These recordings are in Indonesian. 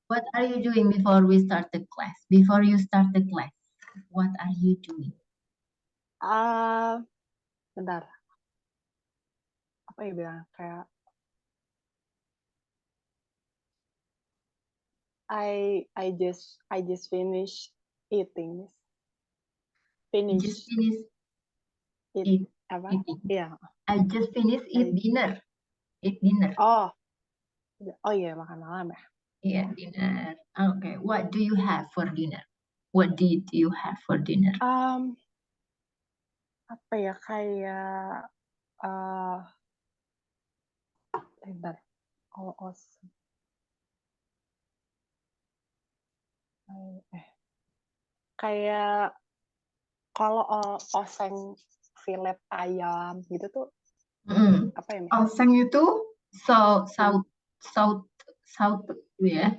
What are you doing before we start the class? Before you start the class, what are you doing? Bentar. Apa ya bilang? Kayak I just finished eating. You just finished Eat apa? eating. Iya. I just finished eat dinner. Eat dinner. Oh iya, makan malam ya. Yeah, dinner. Okay. What do you have for dinner? What did you have for dinner? Apa ya, kayak bentar. Kayak kalau oseng fillet ayam gitu tuh apa ya? Oseng itu saut ya.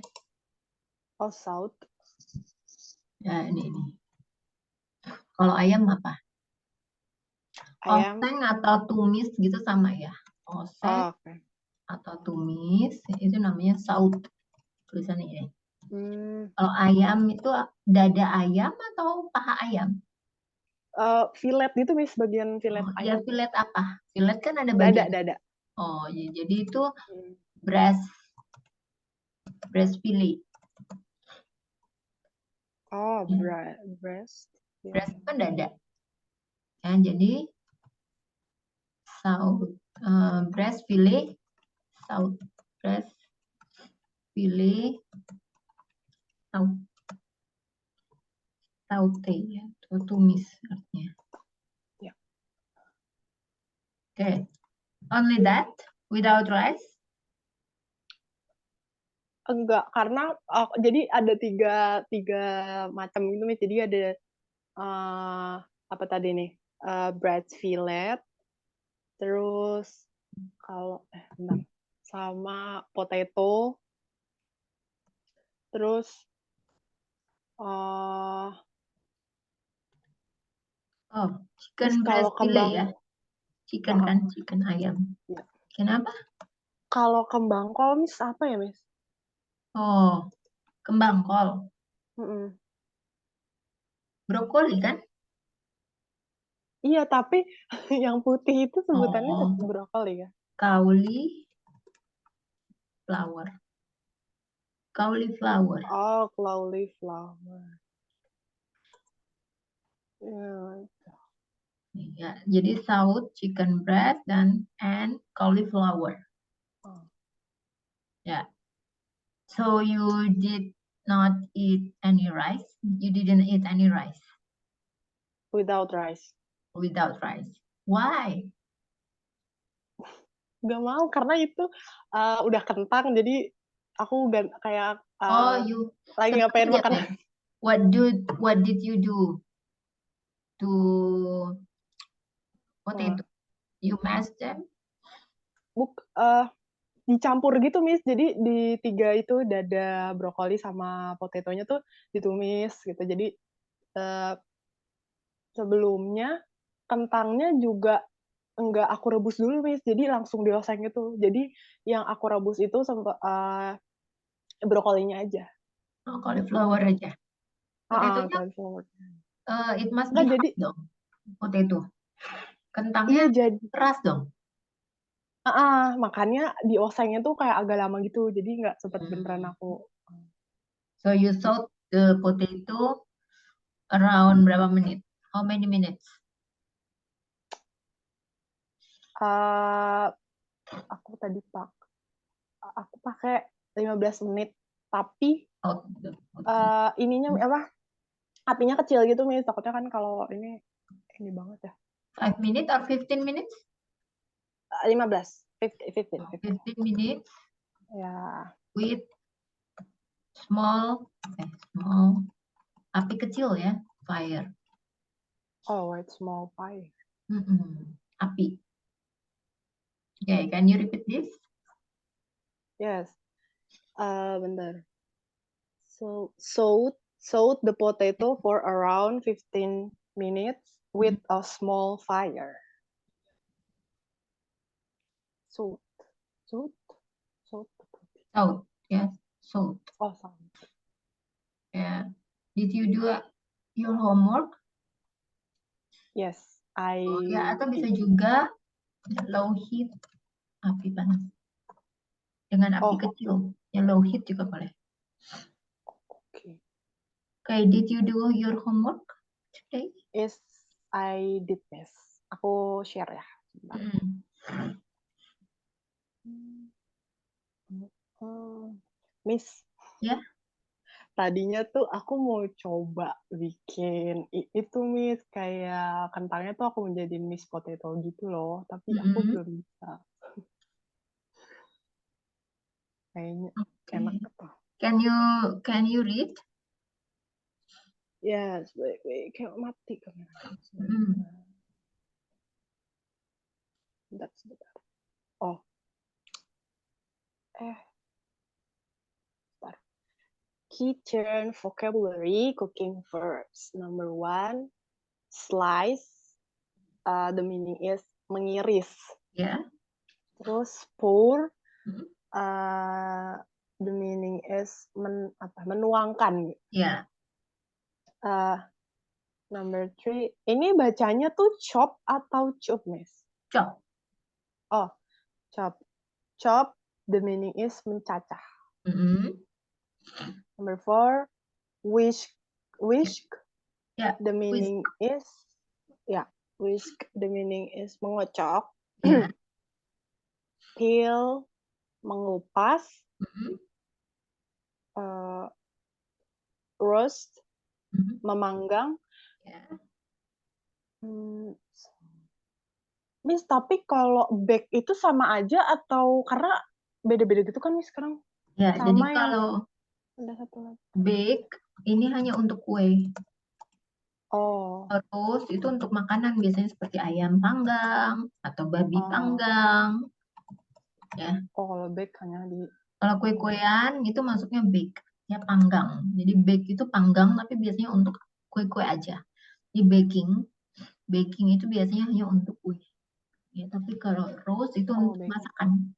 Oh, saut. Ya, ini. Kalau ayam apa? Ayam. Oseng atau tumis gitu sama ya. Oseng Okay. atau tumis itu namanya saut. Tulisannya ini. Kalau ayam itu dada ayam atau paha ayam? Fillet gitu, Miss, bagian fillet ayam. Ya, fillet apa? Fillet kan ada bagian. Dada. Oh, ya, jadi itu breast fillet. Oh, breast. Breast kan dada. Ya, jadi saut breast fillet, saut breast fillet, saute ya, atau tumis artinya. Ya. Okay. Only that without rice? Enggak, karena jadi ada tiga macam gitu, Miss. Jadi ada apa tadi nih? Breast fillet, terus kalau bentar, sama potato, terus Chicken breast fillet ya. Chicken kan, chicken ayam. Ya. Kenapa? Kalau kembang kol, Miss, apa ya, Miss? Oh, kembang kol. Brokoli kan? Iya, tapi yang putih itu sebutannya brokoli ya. Cauliflower. Oh, cauliflower. Ya, jadi saut, chicken breast, and cauliflower. Ya. So you did not eat any rice? You didn't eat any rice? Without rice. Without rice. Why? Gak mau, karena itu udah kentang, jadi aku kayak You lagi ngapain makan. What did you do to potato? You mashed them? Dicampur gitu, Miss. Jadi di tiga itu dada brokoli sama potatonya tuh ditumis gitu. Jadi sebelumnya kentangnya juga enggak aku rebus dulu, Miss. Jadi langsung dioseng gitu. Jadi yang aku rebus itu brokolinya aja. Oh, cauliflower aja. Cauliflower. It must be hard dong, potato. Kentangnya keras dong. Makanya diosengnya tuh kayak agak lama gitu. Jadi nggak sempet beneran aku. So you saute the potato around berapa menit? How many minutes? Aku pakai 15 menit, tapi ininya apa? Apinya kecil gitu, Miss. Takutnya kan kalau ini banget ya. 5 minutes or 15 minutes? 15 minutes. Ya. With small api kecil ya, fire. Oh, with small fire. Api. Okay, can you repeat this? Yes. Bentar. So saute the potato for around 15 minutes with a small fire. Saute. Saute, yes, saute. Oh, saute. Did you do your homework? Yes, I Ya, atau bisa did. juga low heat, api panas. Dengan api kecil. Ya, low heat juga boleh. Oke. Okay, did you do your homework today? Yes, I did, Miss. Aku share ya. Miss. Ya. Tadinya tuh aku mau coba bikin itu, Miss, kayak kentangnya tuh aku menjadi Miss Potato gitu loh, tapi aku belum bisa. Kayaknya enak tuh. Can you read? Yes, wait, kayak mati kamera. That's better. Oh. Key turn vocabulary, cooking verbs. Number 1, slice. The meaning is mengiris. Ya. Terus pour. The meaning is menuangkan. Ya. Number 3, ini bacanya tuh chop atau chop, Miss? Chop. Oh, chop. Chop, the meaning is mencacah. Number 4, whisk. Whisk, the meaning is whisk, the meaning is mengocok. Peel, mengupas. Roast, memanggang. Miss, tapi kalau bake itu sama aja atau karena beda-beda gitu kan, Miss, sekarang? Ya, sama jadi kalau ada satu lagi. Bake ini hanya untuk kue. Oh. Terus itu untuk makanan biasanya seperti ayam panggang atau babi panggang. Ya. Kalau bake hanya di. Kalau kue-kuean itu masuknya bake, ya panggang. Jadi bake itu panggang tapi biasanya untuk kue-kue aja. Di baking itu biasanya hanya untuk kue. Ya, tapi kalau roast itu untuk masakan.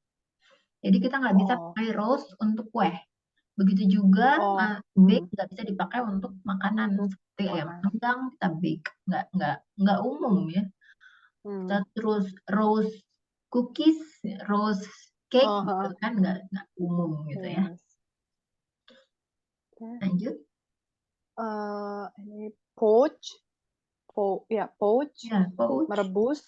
Jadi kita nggak bisa pakai roast untuk kue. Begitu juga bake nggak bisa dipakai untuk makanan seperti ayam panggang kita bake, nggak umum ya. Kita terus roast cookies, roast cake gitu kan nggak umum gitu ya. Lanjut. Ini poach, poach, merebus.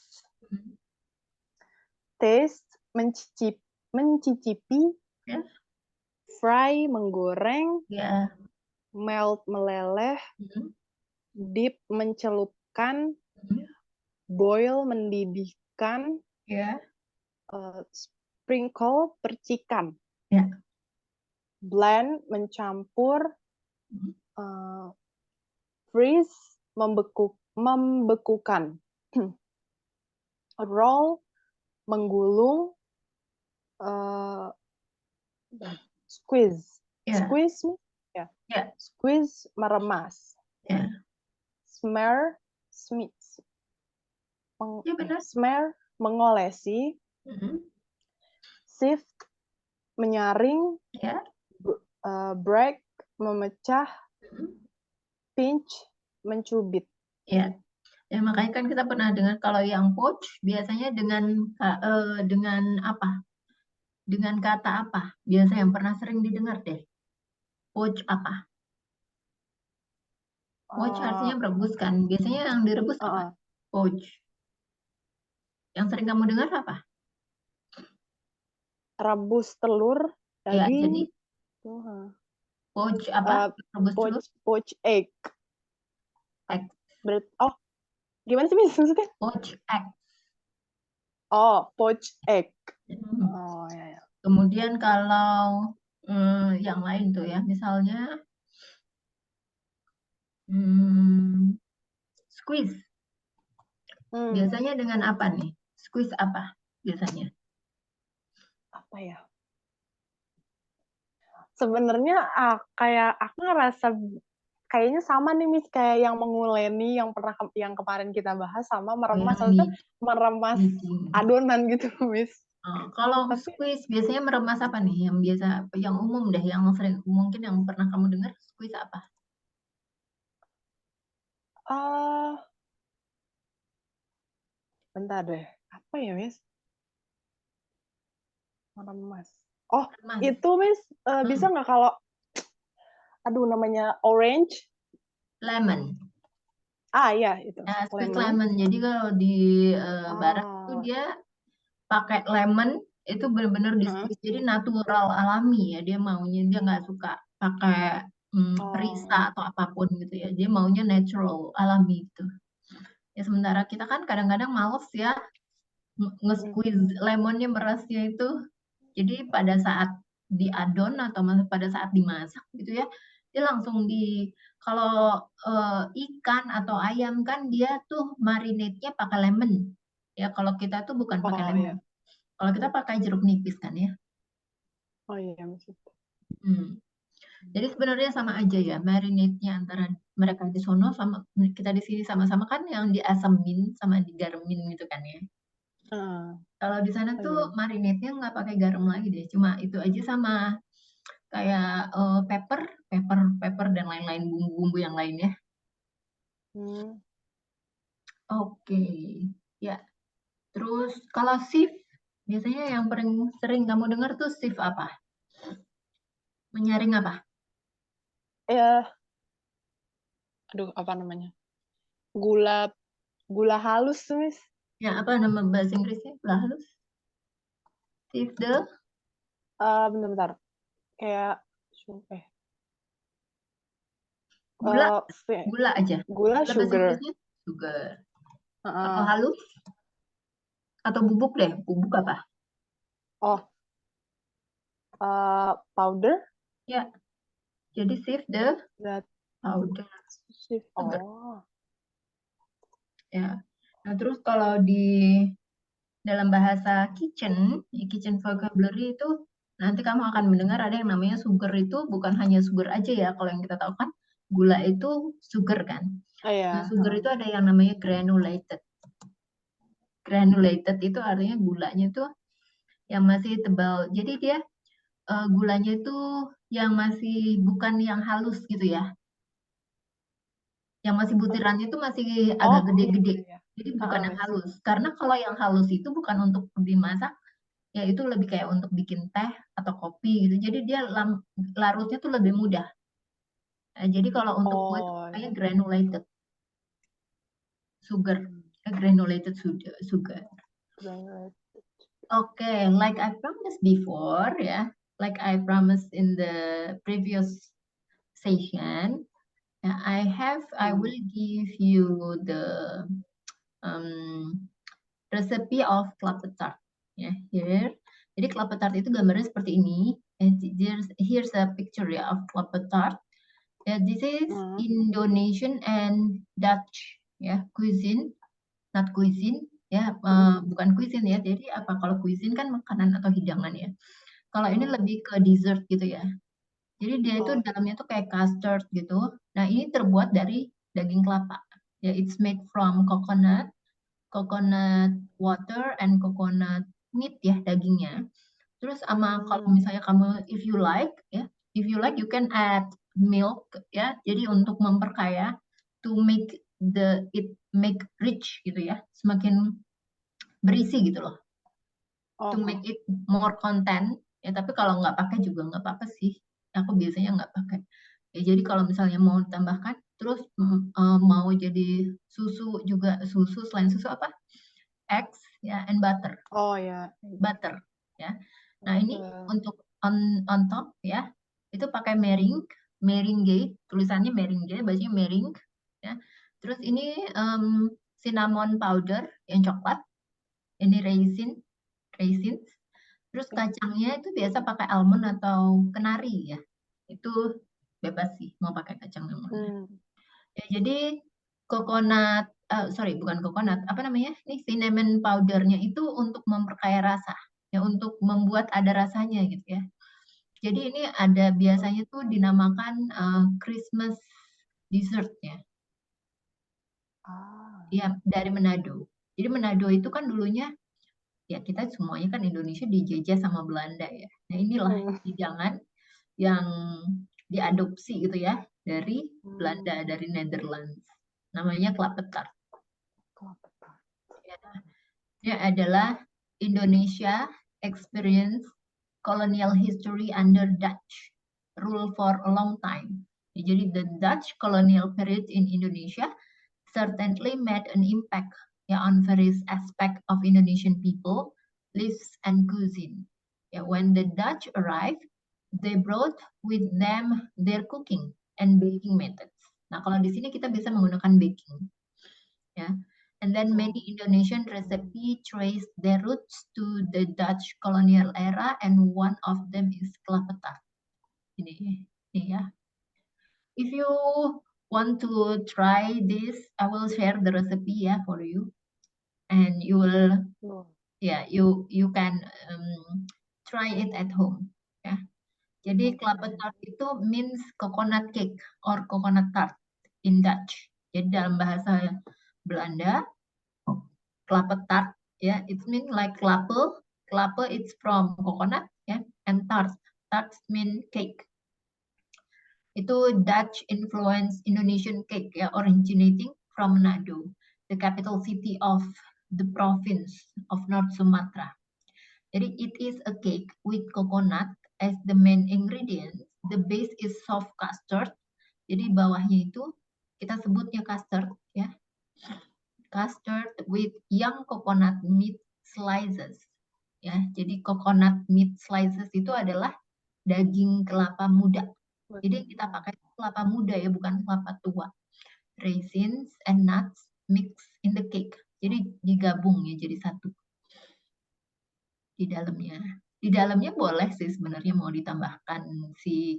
Taste, mencicipi. Fry, menggoreng. Melt, meleleh. Dip, mencelupkan. Boil, mendidihkan. Sprinkle, percikan. Blend, mencampur. Freeze, membekukan. Roll, menggulung. Squeeze. Squeeze, squeeze, meremas. Smear, smear, mengolesi. Sift, menyaring. Break, memecah. Pinch, mencubit. Ya, makanya kan kita pernah dengar kalau yang poach biasanya dengan apa? Dengan kata apa? Biasa yang pernah sering didengar deh. Poach apa? Poach artinya merebus kan. Biasanya yang direbus apa? Poach. Yang sering kamu dengar apa? Rebus telur, daging. Ya, jadi poach apa? Rebus telur? Poach egg. Egg. Gimana sih, Miss, maksudnya? Poach egg. Poach egg. Ya. Kemudian kalau yang lain tuh ya, misalnya squeeze. Biasanya dengan apa nih? Squeeze apa biasanya? Apa ya? Sebenarnya kayak aku ngerasa kayaknya sama nih, Miss, kayak yang menguleni yang kemarin kita bahas sama meremas, meremas adonan gitu, Miss. Kalau squeeze biasanya meremas apa nih? Yang biasa, yang umum deh, yang sering mungkin yang pernah kamu dengar, squeeze apa? Ah, bentar deh. Apa ya, Miss? Meremas. Oh, Mas, itu, Miss, bisa nggak kalau aduh namanya orange? lemon. Iya itu, Sweet lemon. lemon. Jadi kalau di barat itu Oh, dia pakai lemon itu benar-benar di heeh. squeeze. Jadi natural alami ya. Dia maunya dia nggak suka pakai perisa Oh, atau apapun gitu ya. Dia maunya natural alami gitu. Ya sementara kita kan kadang-kadang males ya mhm. nge-squeeze lemonnya merasnya itu. Jadi pada saat diadon atau pada saat dimasak gitu ya, dia langsung kalau ikan atau ayam kan dia tuh marinate-nya pakai lemon. Ya kalau kita tuh bukan pakai Oh, lemon. iya. Kalau kita pakai jeruk nipis kan ya. Oh, iya, Miss, itu. Hmm. Jadi sebenarnya sama aja ya marinate-nya antara mereka di sono sama kita di sini sama-sama kan yang diasemin sama digaremin gitu kan ya. Heeh. Kalau di sana Oh, tuh iya. marinate-nya nggak pakai garam lagi deh, cuma itu aja sama kayak pepper, pepper dan lain-lain bumbu-bumbu yang lainnya. Mmm, Oke, ya. Terus kalau shift, biasanya yang paling sering kamu dengar tuh shift apa? Menyaring apa? iya, aduh apa namanya, gula gula halus tuh, Miss. Ya apa nama bahasa Inggrisnya? Gula halus. Shift the Bentar bentar, kayak gula, se gula aja. gula Gula bahasa sugar, Inggrisnya sugar. Kalau heeh. halus atau bubuk deh, bubuk apa? Oh, powder? Ya, jadi shift the Berat powder shift, sugar. oh, Ya. Nah, terus kalau di dalam bahasa kitchen, di kitchen vocabulary itu nanti kamu akan mendengar ada yang namanya sugar itu bukan hanya sugar aja ya. Kalau yang kita tahu kan gula itu sugar kan. oh Nah, iya, sugar heeh. itu ada yang namanya granulated. Granulated itu artinya gulanya itu yang masih tebal. Jadi dia gulanya itu yang masih bukan yang halus gitu ya. Yang masih butirannya itu masih agak Oh, iya gede-gede. iya iya, Jadi bukan heeh, yang Miss. halus. Karena kalau yang halus itu bukan untuk dimasak, ya itu lebih kayak untuk bikin teh atau kopi gitu. Jadi dia larutnya tuh lebih mudah. Nah, jadi kalau untuk kue itu Oh, kayak iya. granulated sugar, Mmm, granulated sugar. granulate. Okay, like I promised before, ya, like I promised in the previous session, I Mmm, will give you the um, recipe of clapper tart. Ya, here. Jadi clapper tart itu gambarnya seperti ini. And here's a picture ya of clapper tart. This is mhm, Indonesian and Dutch ya cuisine, not cuisine ya, bukan cuisine ya. Jadi apa kalau cuisine kan makanan atau hidangan ya. Kalau ini mhm. lebih ke dessert gitu ya. Jadi dia itu Oh, dalamnya tuh kayak custard gitu. Nah, ini terbuat dari daging kelapa. Ya, it's made from coconut water and coconut meat ya dagingnya. Terus sama kalau mmm, misalnya kamu if you like ya, if you like you can add milk ya. Jadi untuk memperkaya to make make rich gitu ya. Semakin berisi gitu loh. To oh, make oh. it more content ya, tapi kalau nggak pakai juga nggak apa-apa sih. Aku biasanya nggak pakai. Ya, jadi kalau misalnya mau tambahkan terus mau jadi susu juga susu selain susu apa? Eggs ya and butter. Oh, ya, Butter ya. Nah, ini butter. untuk on top ya. Itu pakai meringue, tulisannya meringue, bacanya mering ya. Terus ini cinnamon powder yang coklat, ini raisins. Terus kacangnya itu biasa pakai almond atau kenari ya. Itu bebas sih mau pakai kacang yang mana. Mmm, Ya, jadi coconut, sorry bukan coconut, apa namanya? Ini cinnamon powdernya itu untuk memperkaya rasa, ya untuk membuat ada rasanya gitu ya. Jadi ini ada biasanya tuh dinamakan Christmas dessert ya, ah, ya dari Manado. Jadi Manado itu kan dulunya ya kita semuanya kan Indonesia dijajah sama Belanda ya. Nah inilah mhm, hidangan yang diadopsi gitu ya dari mmm, Belanda, dari Netherlands. namanya kelapa tart. Kelapa tart. Ya. Dia adalah Indonesia experience colonial history under Dutch rule for a long time. Jadi the Dutch colonial period in Indonesia certainly made an impact on various aspect of Indonesian people, lives and cuisine. When the Dutch arrived, they brought with them their cooking and baking methods. Nah, kalau di sini kita bisa menggunakan baking, ya. And then many Indonesian recipe trace their roots to the Dutch colonial era, and one of them is kelapa tart. Ini ya. If you want to try this, I will share the recipe for you, and you will you can try it at home. Ya. Jadi kelapa tart itu means coconut cake or coconut tart in Dutch. Jadi dalam bahasa Belanda, kelapa tart it means like kelapa. Kelapa it's from coconut and tart mean cake. Itu Dutch influence Indonesian cake originating from Manado, the capital city of the province of North Sumatra. Jadi it is a cake with coconut as the main ingredient. The base is soft custard. Jadi bawahnya itu kita sebutnya custard ya. Custard with young coconut meat slices. Ya, jadi coconut meat slices itu adalah daging kelapa muda. Jadi kita pakai kelapa muda ya, bukan kelapa tua. Raisins and nuts mix in the cake. Jadi digabung ya jadi satu di dalamnya. Di dalamnya boleh sih sebenarnya mau ditambahkan si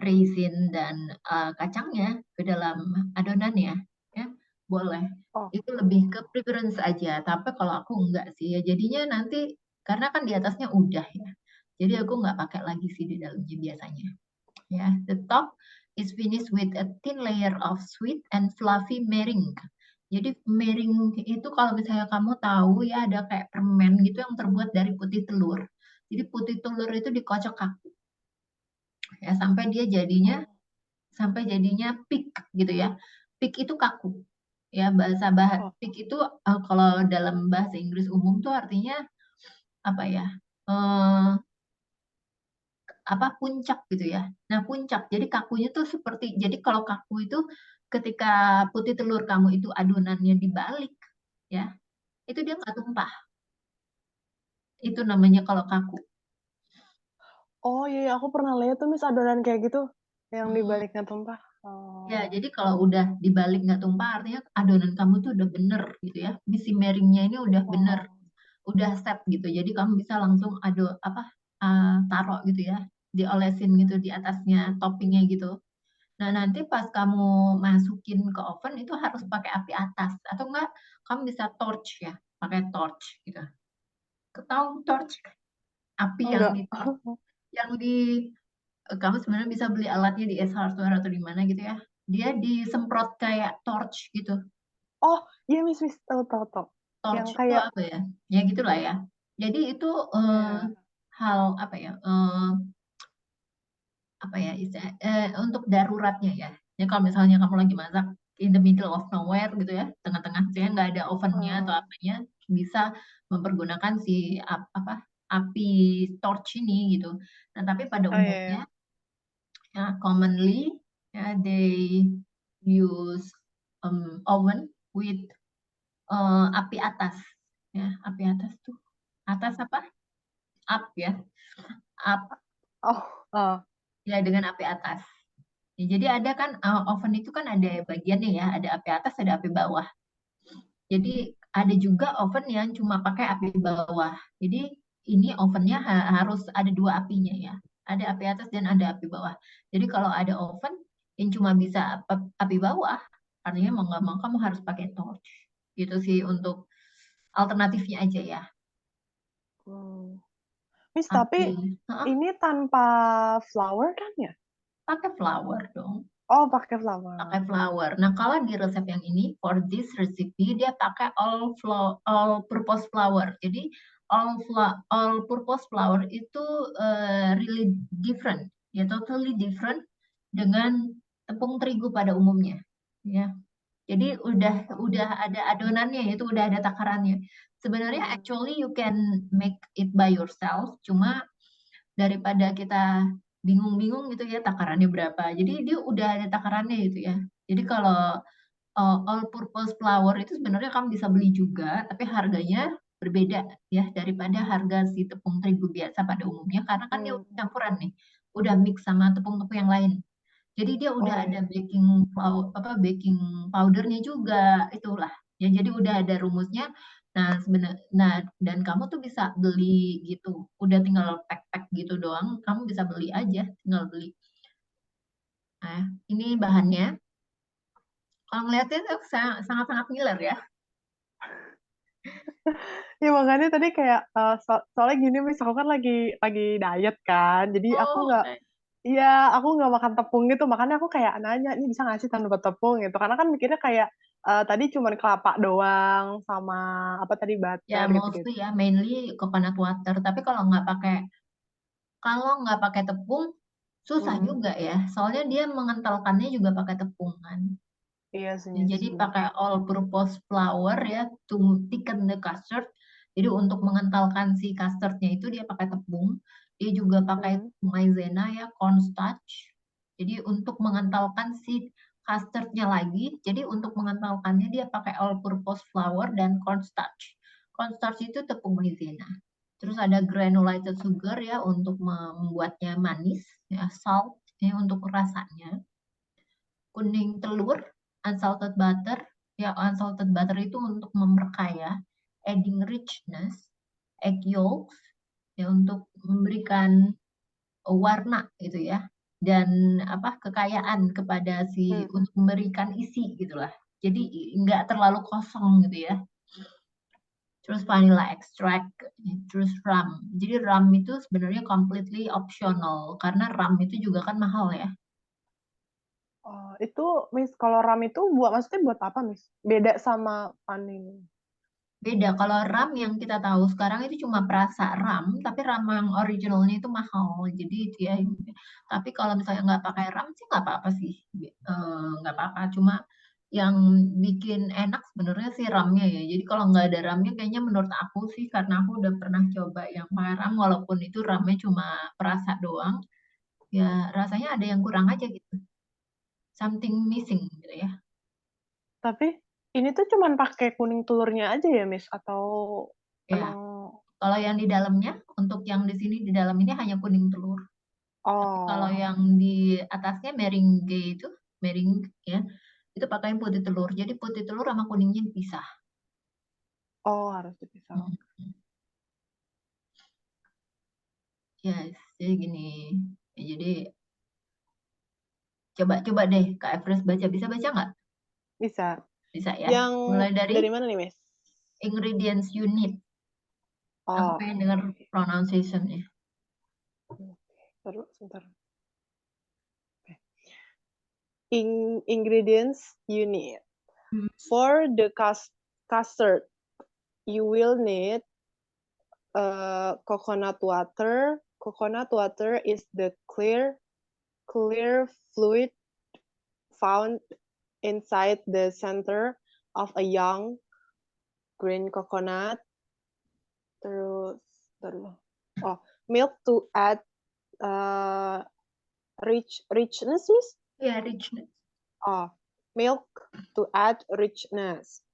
raisin dan kacangnya ke dalam adonannya ya. Boleh. Itu lebih ke preference aja. Tapi kalau aku enggak sih ya. Jadinya nanti karena kan di atasnya udah ya. Jadi aku nggak pakai lagi sih di dalamnya biasanya. Ya, the top is finished with a thin layer of sweet and fluffy meringue. Jadi meringue itu kalau misalnya kamu tahu ya ada kayak permen gitu yang terbuat dari putih telur. Jadi putih telur itu dikocok kaku. Ya, sampai jadinya peak gitu ya. Peak itu kaku. Ya, bahasa peak itu kalau dalam bahasa Inggris umum tuh artinya apa ya? Puncak gitu ya. Nah, puncak. Jadi kakunya tuh seperti, jadi kalau kaku itu ketika putih telur kamu itu adonannya dibalik, ya, itu dia nggak tumpah. Itu namanya kalau kaku. Oh iya, aku pernah lihat tuh Miss adonan kayak gitu, yang dibaliknya tumpah. Ya, jadi kalau udah dibalik nggak tumpah, artinya adonan kamu tuh udah bener gitu ya. Bisi miringnya ini udah bener, udah set gitu. Jadi kamu bisa langsung taruh gitu ya, diolesin gitu di atasnya toppingnya gitu. Nah, nanti pas kamu masukin ke oven itu harus pakai api atas atau enggak kamu bisa torch ya, pakai torch gitu. Tahu torch? Api yang di kamu sebenarnya bisa beli alatnya di S Hardware atau di mana gitu ya. Dia disemprot kayak torch gitu. Oh, iya Miss, tahu. Torch Yang itu kayak apa ya? Ya gitulah ya. Jadi itu hal apa ya? Untuk daruratnya ya. Ya kalau misalnya kamu lagi masak in the middle of nowhere gitu ya, tengah-tengah saya nggak ada ovennya atau apanya, bisa mempergunakan si api torch ini gitu. Nah tapi pada umumnya commonly they use oven with api atas ya, api atas tuh atas apa? Up ya, up ya dengan api atas. Ya, jadi ada kan oven itu kan ada bagiannya ya, ada api atas, ada api bawah. Jadi ada juga oven yang cuma pakai api bawah. Jadi ini ovennya harus ada dua apinya ya. Ada api atas dan ada api bawah. Jadi kalau ada oven yang cuma bisa api bawah, artinya mau nggak mau kamu harus pakai torch. Gitu sih untuk alternatifnya aja ya. Miss, tapi ini tanpa flour kan ya? Pakai flour dong. Oh, pakai flour. Pakai flour. Nah, kalau di resep yang ini, for this recipe, dia pakai all purpose flour. Jadi, all purpose flour itu really different. Ya, totally different dengan tepung terigu pada umumnya. ya. Jadi udah ada adonannya, itu udah ada takarannya. Sebenarnya actually you can make it by yourself, cuma daripada kita bingung-bingung gitu ya takarannya berapa. Jadi dia udah ada takarannya gitu ya. Jadi kalau all purpose flour itu sebenarnya kamu bisa beli juga, tapi harganya berbeda ya daripada harga si tepung terigu biasa pada umumnya, karena kan dia udah campuran nih, udah mix sama tepung-tepung yang lain. Jadi dia udah Oh ada iya. baking powdernya juga, itulah. Ya jadi udah ada rumusnya. Nah, dan kamu tuh bisa beli gitu. Udah tinggal pack-pack gitu doang, kamu bisa beli aja, tinggal beli. Nah, ini bahannya. Kalau ngeliatnya tuh sangat-sangat ngiler ya. Ya makanya tadi kayak soalnya gini Miss, aku kan lagi diet kan, jadi aku Oh, nggak, oke. iya aku nggak makan tepung gitu, makanya aku kayak nanya ini bisa nggak sih tanpa tepung gitu, karena kan mikirnya kayak tadi cuman kelapa doang sama apa tadi Ya butter mostly gitu-gitu. ya, mainly coconut water. Tapi kalau nggak pakai tepung, susah Mm-mm. juga ya. Soalnya dia mengentalkannya juga pakai tepung kan. Iya sih Ya, Miss, jadi bener. pakai all purpose flour ya to thicken the custard. Jadi untuk mengentalkan si custardnya itu dia pakai tepung. Dia juga pakai Mm. maizena ya, cornstarch. Jadi untuk mengentalkan si custardnya lagi. Jadi untuk mengentalkannya dia pakai all purpose flour dan cornstarch. Cornstarch itu tepung maizena. Terus ada granulated sugar ya untuk membuatnya manis, ya salt ya untuk rasanya. Kuning telur, unsalted butter. Ya, unsalted butter itu untuk memperkaya, adding richness, egg yolks, ya untuk memberikan warna gitu ya. Dan apa kekayaan kepada si Mm. untuk memberikan isi gitulah. Jadi nggak terlalu kosong gitu ya. Terus vanilla extract, terus rum. Jadi rum itu sebenarnya completely optional karena rum itu juga kan mahal ya. Oh, itu Miss, kalau ram itu maksudnya buat apa Miss? Beda sama panin. Beda, kalau RAM yang kita tahu sekarang itu cuma perasa RAM, tapi RAM yang originalnya itu mahal. Jadi itu ya. Tapi kalau misalnya nggak pakai RAM sih nggak apa-apa sih. Nggak apa-apa. Cuma yang bikin enak sebenarnya sih RAM-nya ya. Jadi kalau nggak ada RAM-nya kayaknya menurut aku sih, karena aku udah pernah coba yang pakai RAM, walaupun itu RAM-nya cuma perasa doang, ya rasanya ada yang kurang aja gitu. Something missing gitu ya. Tapi ini tuh cuman pakai kuning telurnya aja ya Miss? Atau Ya, emang, kalau yang di dalamnya, untuk yang di sini di dalam ini hanya kuning telur. Tapi kalau oh, yang di atasnya meringue itu, meringue ya, itu pakai putih telur. Jadi putih telur sama kuningnya dipisah. oh harus dipisah. Hmm. Yes, jadi gini. Ya, jadi coba-coba deh Kak Everest baca. Bisa baca nggak? Bisa. Bisa ya. Yang Mulai dari dari mana nih Miss? ingredients unit. Aku Oh, pengen dengar oke. pronunciation-nya. Terus sebentar. Ingredients you need. Hmm. For the custard, you will need coconut water. Coconut water is the clear fluid found inside the center of a young green coconut. Terus, oh, milk to add uh, richness is? Ya, richness. Oh, milk to add richness.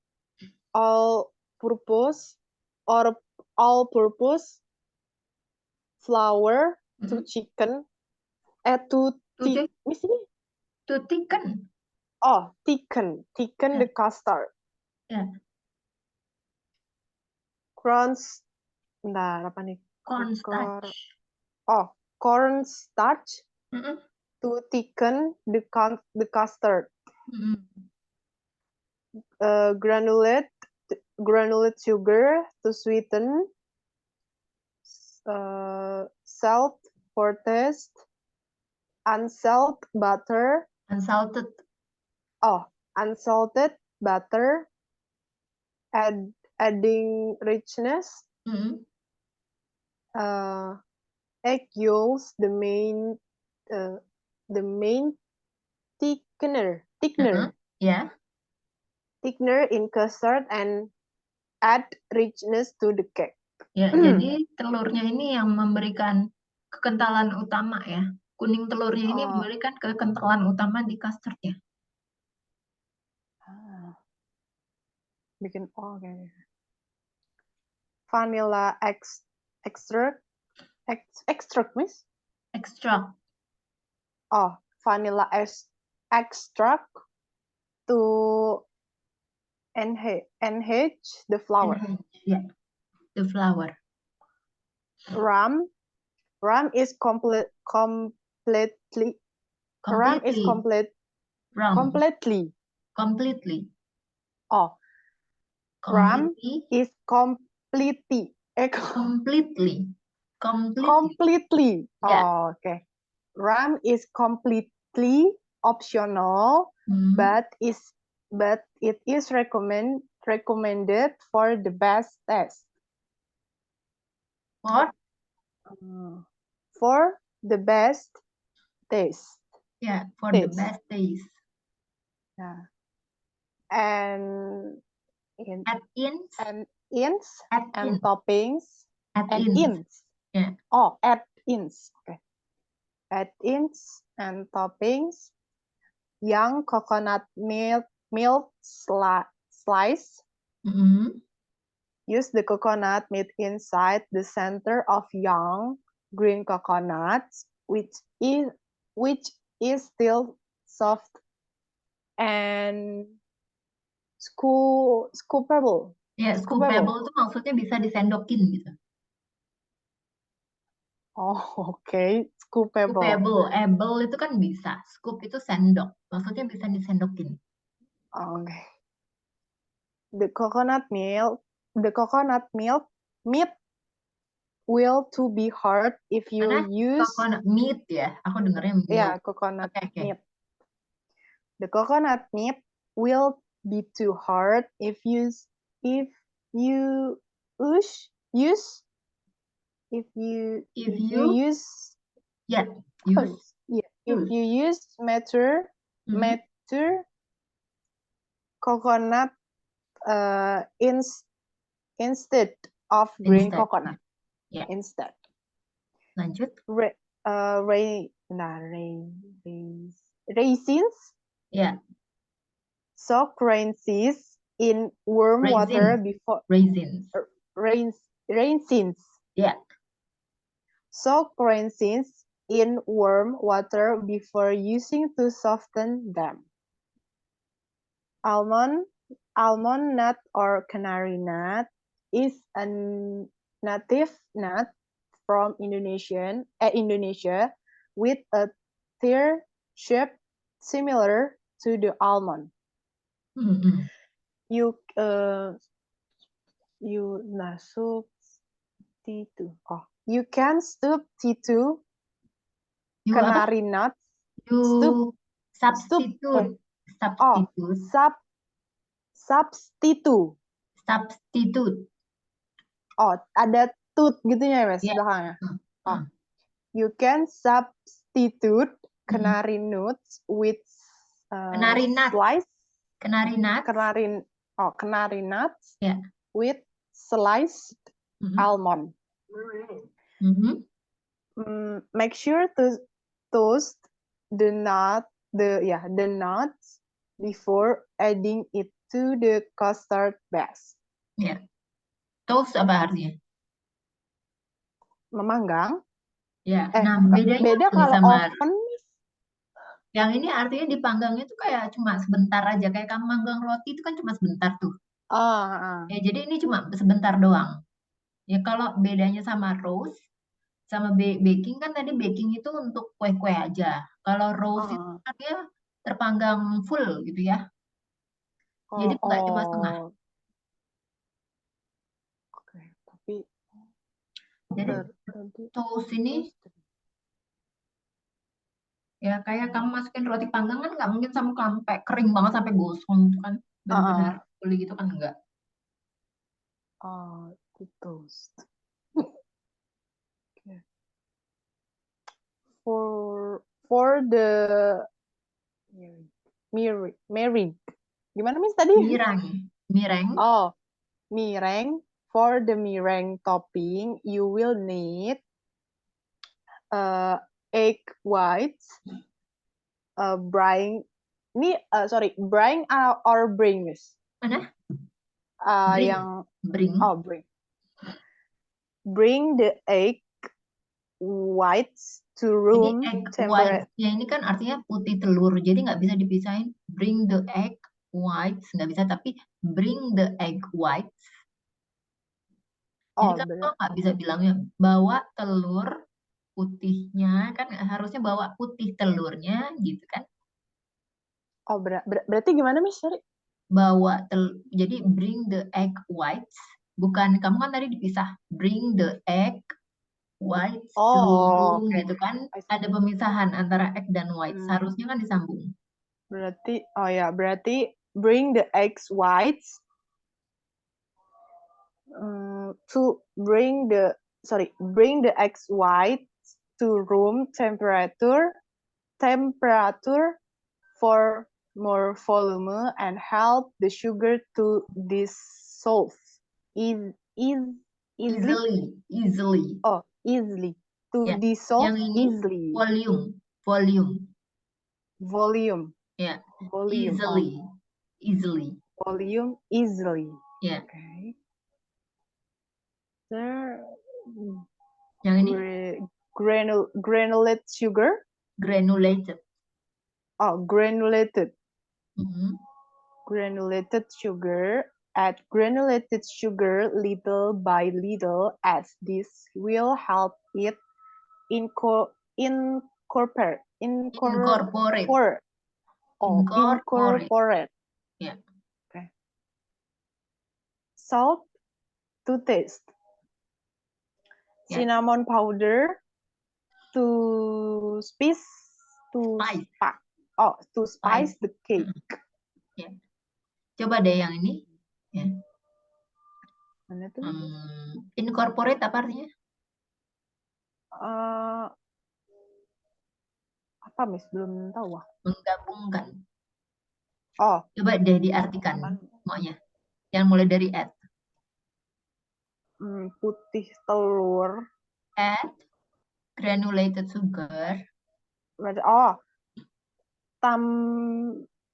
All purpose or all purpose flour to Hmm. chicken to To, Miss, to thicken. thicken Ya, the custard. ya. Crons, bentar apa nih? Cor, Cornstarch. cornstarch Mm-mm. to thicken the custard. Mm-mm. Granulate sugar to sweeten. Salt for taste. Unsalted butter. Unsalted. Unsalted butter. Adding richness. Mm-mm. Egg yolks, uh, the main thickener. Uh-uh. Ya, Thickener in custard and add richness to the cake. ya. Jadi telurnya ini yang memberikan kekentalan utama ya. Kuning telurnya ini memberikan kekentalan utama di custardnya. Bikin vanilla extract, miss? Extract. Vanilla extract to enhance the flour. Yeah, the flour. Rum is completely. Rum is completely. Rum is completely. Completely. Yeah. Okay. Rum is completely optional, but it is recommended for the best taste. For the best taste. Yeah, for the best taste. Yeah. And toppings. Yeah. Add-ins. Okay. Add-ins and toppings. Young coconut milk slice. Use the coconut meat inside the center of young green coconuts, which is still soft and scoopable. Ya, scoopable itu maksudnya bisa disendokin gitu. Okay. Scoopable. Able itu kan bisa. Scoop itu sendok. Maksudnya bisa disendokin. Okay. The coconut milk meat will to be hard if you use coconut meat ya. Aku dengarnya milk. Yeah, coconut meat. The coconut meat will be too hard if you use mature coconut instead of green coconut. Yeah. Instead. Lanjut. Raisins. Yeah. Soak raisins in warm water before. Raisins. Yeah. Soak raisins in warm water before using to soften them. Almond nut or canary nut is a native nut from Indonesia with a tear shape similar to the almond. You can substitute canary nuts. Substitute. Ada tut gitu ya, Mas, belakangnya. You can substitute canary nuts with canary nuts with sliced almond. Make sure to toast the nuts before adding it to the custard base. Ya. Toast apa artinya? Memanggang. Ya. Nah, bedanya kalau sama oven. Yang ini artinya dipanggangnya tuh kayak cuma sebentar aja. Kayak kamu manggang roti itu kan cuma sebentar tuh. Ya, jadi ini cuma sebentar doang. Ya, kalau bedanya sama roast, sama baking kan tadi baking itu untuk kue-kue aja. Kalau roast itu kan dia terpanggang full gitu ya. Jadi nggak cuma setengah. Oke, tapi jadi toast ini ya kayak kamu masukin roti panggang kan nggak mungkin sampai kering banget sampai gosong itu kan benar-benar fully gitu kan enggak. The toast. Okay. For the meringue. Gimana Miss tadi? Meringue. Oh, meringue. For the meringue topping, you will need egg whites, brine. Brine or bring, Miss? Mana? Bring. Bring. Bring the egg whites to room temperature. Ya ini kan artinya putih telur, jadi nggak bisa dipisahin. Bring the egg whites, nggak bisa, tapi bring the egg whites. Jadi kan lo nggak bisa bilangnya bawa telur putihnya, kan harusnya bawa putih telurnya gitu kan. Oh, berarti gimana Miss? Sorry. Jadi bring the egg whites, bukan, kamu kan tadi dipisah, bring the egg whites to room gitu kan, ada pemisahan antara egg dan whites, harusnya kan disambung. Berarti bring the eggs whites bring the eggs whites to room temperature for more volume and help the sugar to dissolve easily. Oh, easily. To dissolve yang ini easily. Volume. Yeah. Volume. Easily. Volume easily. Yeah. Okay. Yang ini granulated sugar. Granulated. Oh, granulated. Mm-hmm. Granulated sugar. Add granulated sugar little by little, as this will help it incorporate. Yeah. Okay. Salt to taste. Yeah. Cinnamon powder to spice the cake. Yeah. Coba deh yang ini. Ya. Mana tuh? Incorporate apa artinya? Apa Miss? Belum tahu. Menggabungkan. Oh. Coba deh diartikan maunya. Yang mulai dari add. Putih telur. Add granulated sugar. Oh.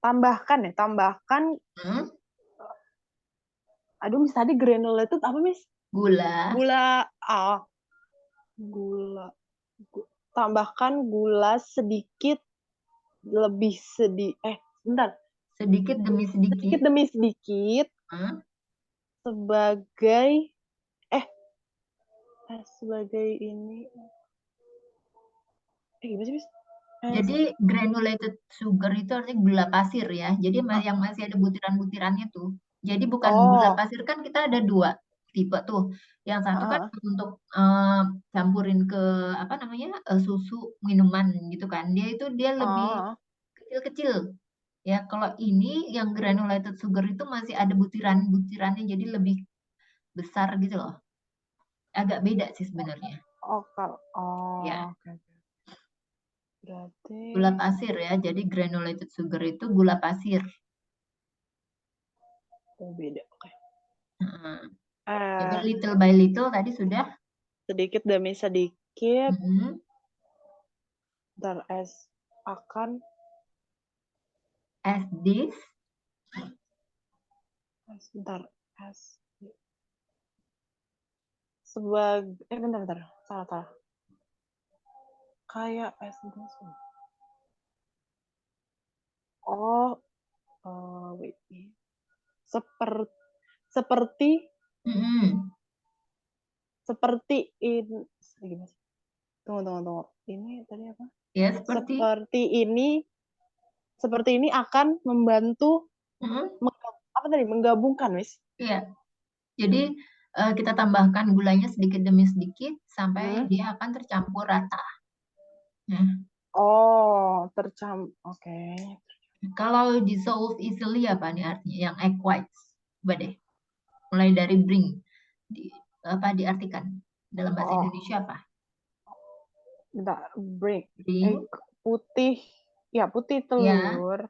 Tambahkan. Aduh, Miss, tadi granulated apa, Miss? Gula. Gula. Tambahkan gula sedikit lebih bentar. Sedikit demi sedikit. Sebagai ini. Gimana sih, Miss? Jadi granulated sugar itu artinya gula pasir ya. Jadi yang masih ada butiran-butirannya tuh. Jadi bukan gula pasir, kan kita ada dua tipe tuh. Yang satu kan untuk campurin ke susu minuman gitu kan. Dia lebih kecil-kecil. Ya, kalau ini yang granulated sugar itu masih ada butiran-butirannya, jadi lebih besar gitu loh. Agak beda sih sebenarnya. Ya. Okay. Berarti Gula pasir ya, jadi granulated sugar itu gula pasir. Beda, oke. Jadi little by little tadi sudah. Sedikit demi sedikit. As this. Bentar. Salah. Kayak as this. Wait. Seperti ini. Tunggu. Ini tadi apa? Ya, seperti ini akan membantu menggabungkan, Miss. Iya. Jadi kita tambahkan gulanya sedikit demi sedikit sampai dia akan tercampur rata. Oke. Kalau dissolve easily apa nih artinya? Yang egg whites. Coba deh. Mulai dari bring. Diartikan dalam bahasa Indonesia apa? Bentar, bring. Egg putih Ya, putih Ya. telur.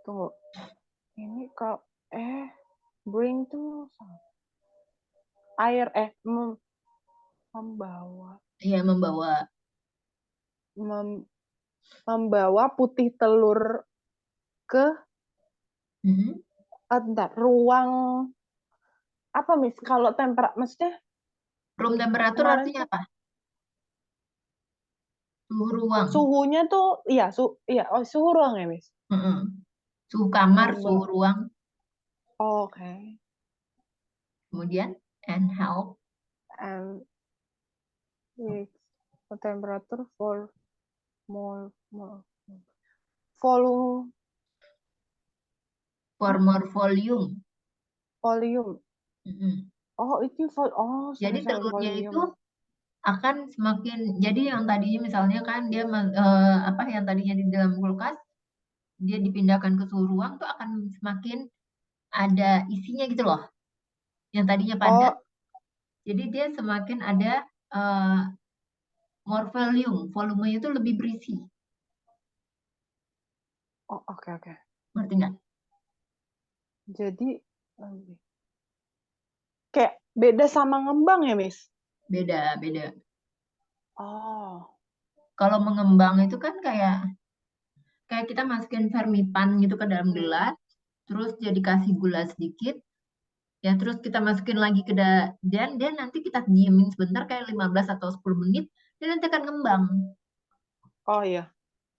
Tunggu. Ini kok bring tuh air membawa. Iya, Membawa putih telur ke ruang apa, Miss? Kalau maksudnya room temperatur kemarin artinya tuh apa? Suhu ruang. suhunya tuh suhu ruang ya, Miss? Suhu kamar, suhu ruang. Oke. Kemudian and help with temperature for more volume. For more volume. Oh, itu Jadi telurnya itu akan semakin, jadi yang tadinya misalnya kan dia yang tadinya di dalam kulkas, dia dipindahkan ke suhu ruang tuh akan semakin ada isinya gitu loh. Yang tadinya padat, jadi dia semakin ada more volume, volumenya itu lebih berisi. Oh, oke. Ngerti nggak? Jadi kayak beda sama ngembang ya, Miss? Beda. Oh. Kalau mengembang itu kan kayak kita masukin fermipan gitu ke dalam gelas, terus jadi kasih gula sedikit, ya terus kita masukin lagi ke dan nanti kita diemin sebentar kayak 15 atau 10 menit, dan nanti akan ngembang. Oh iya.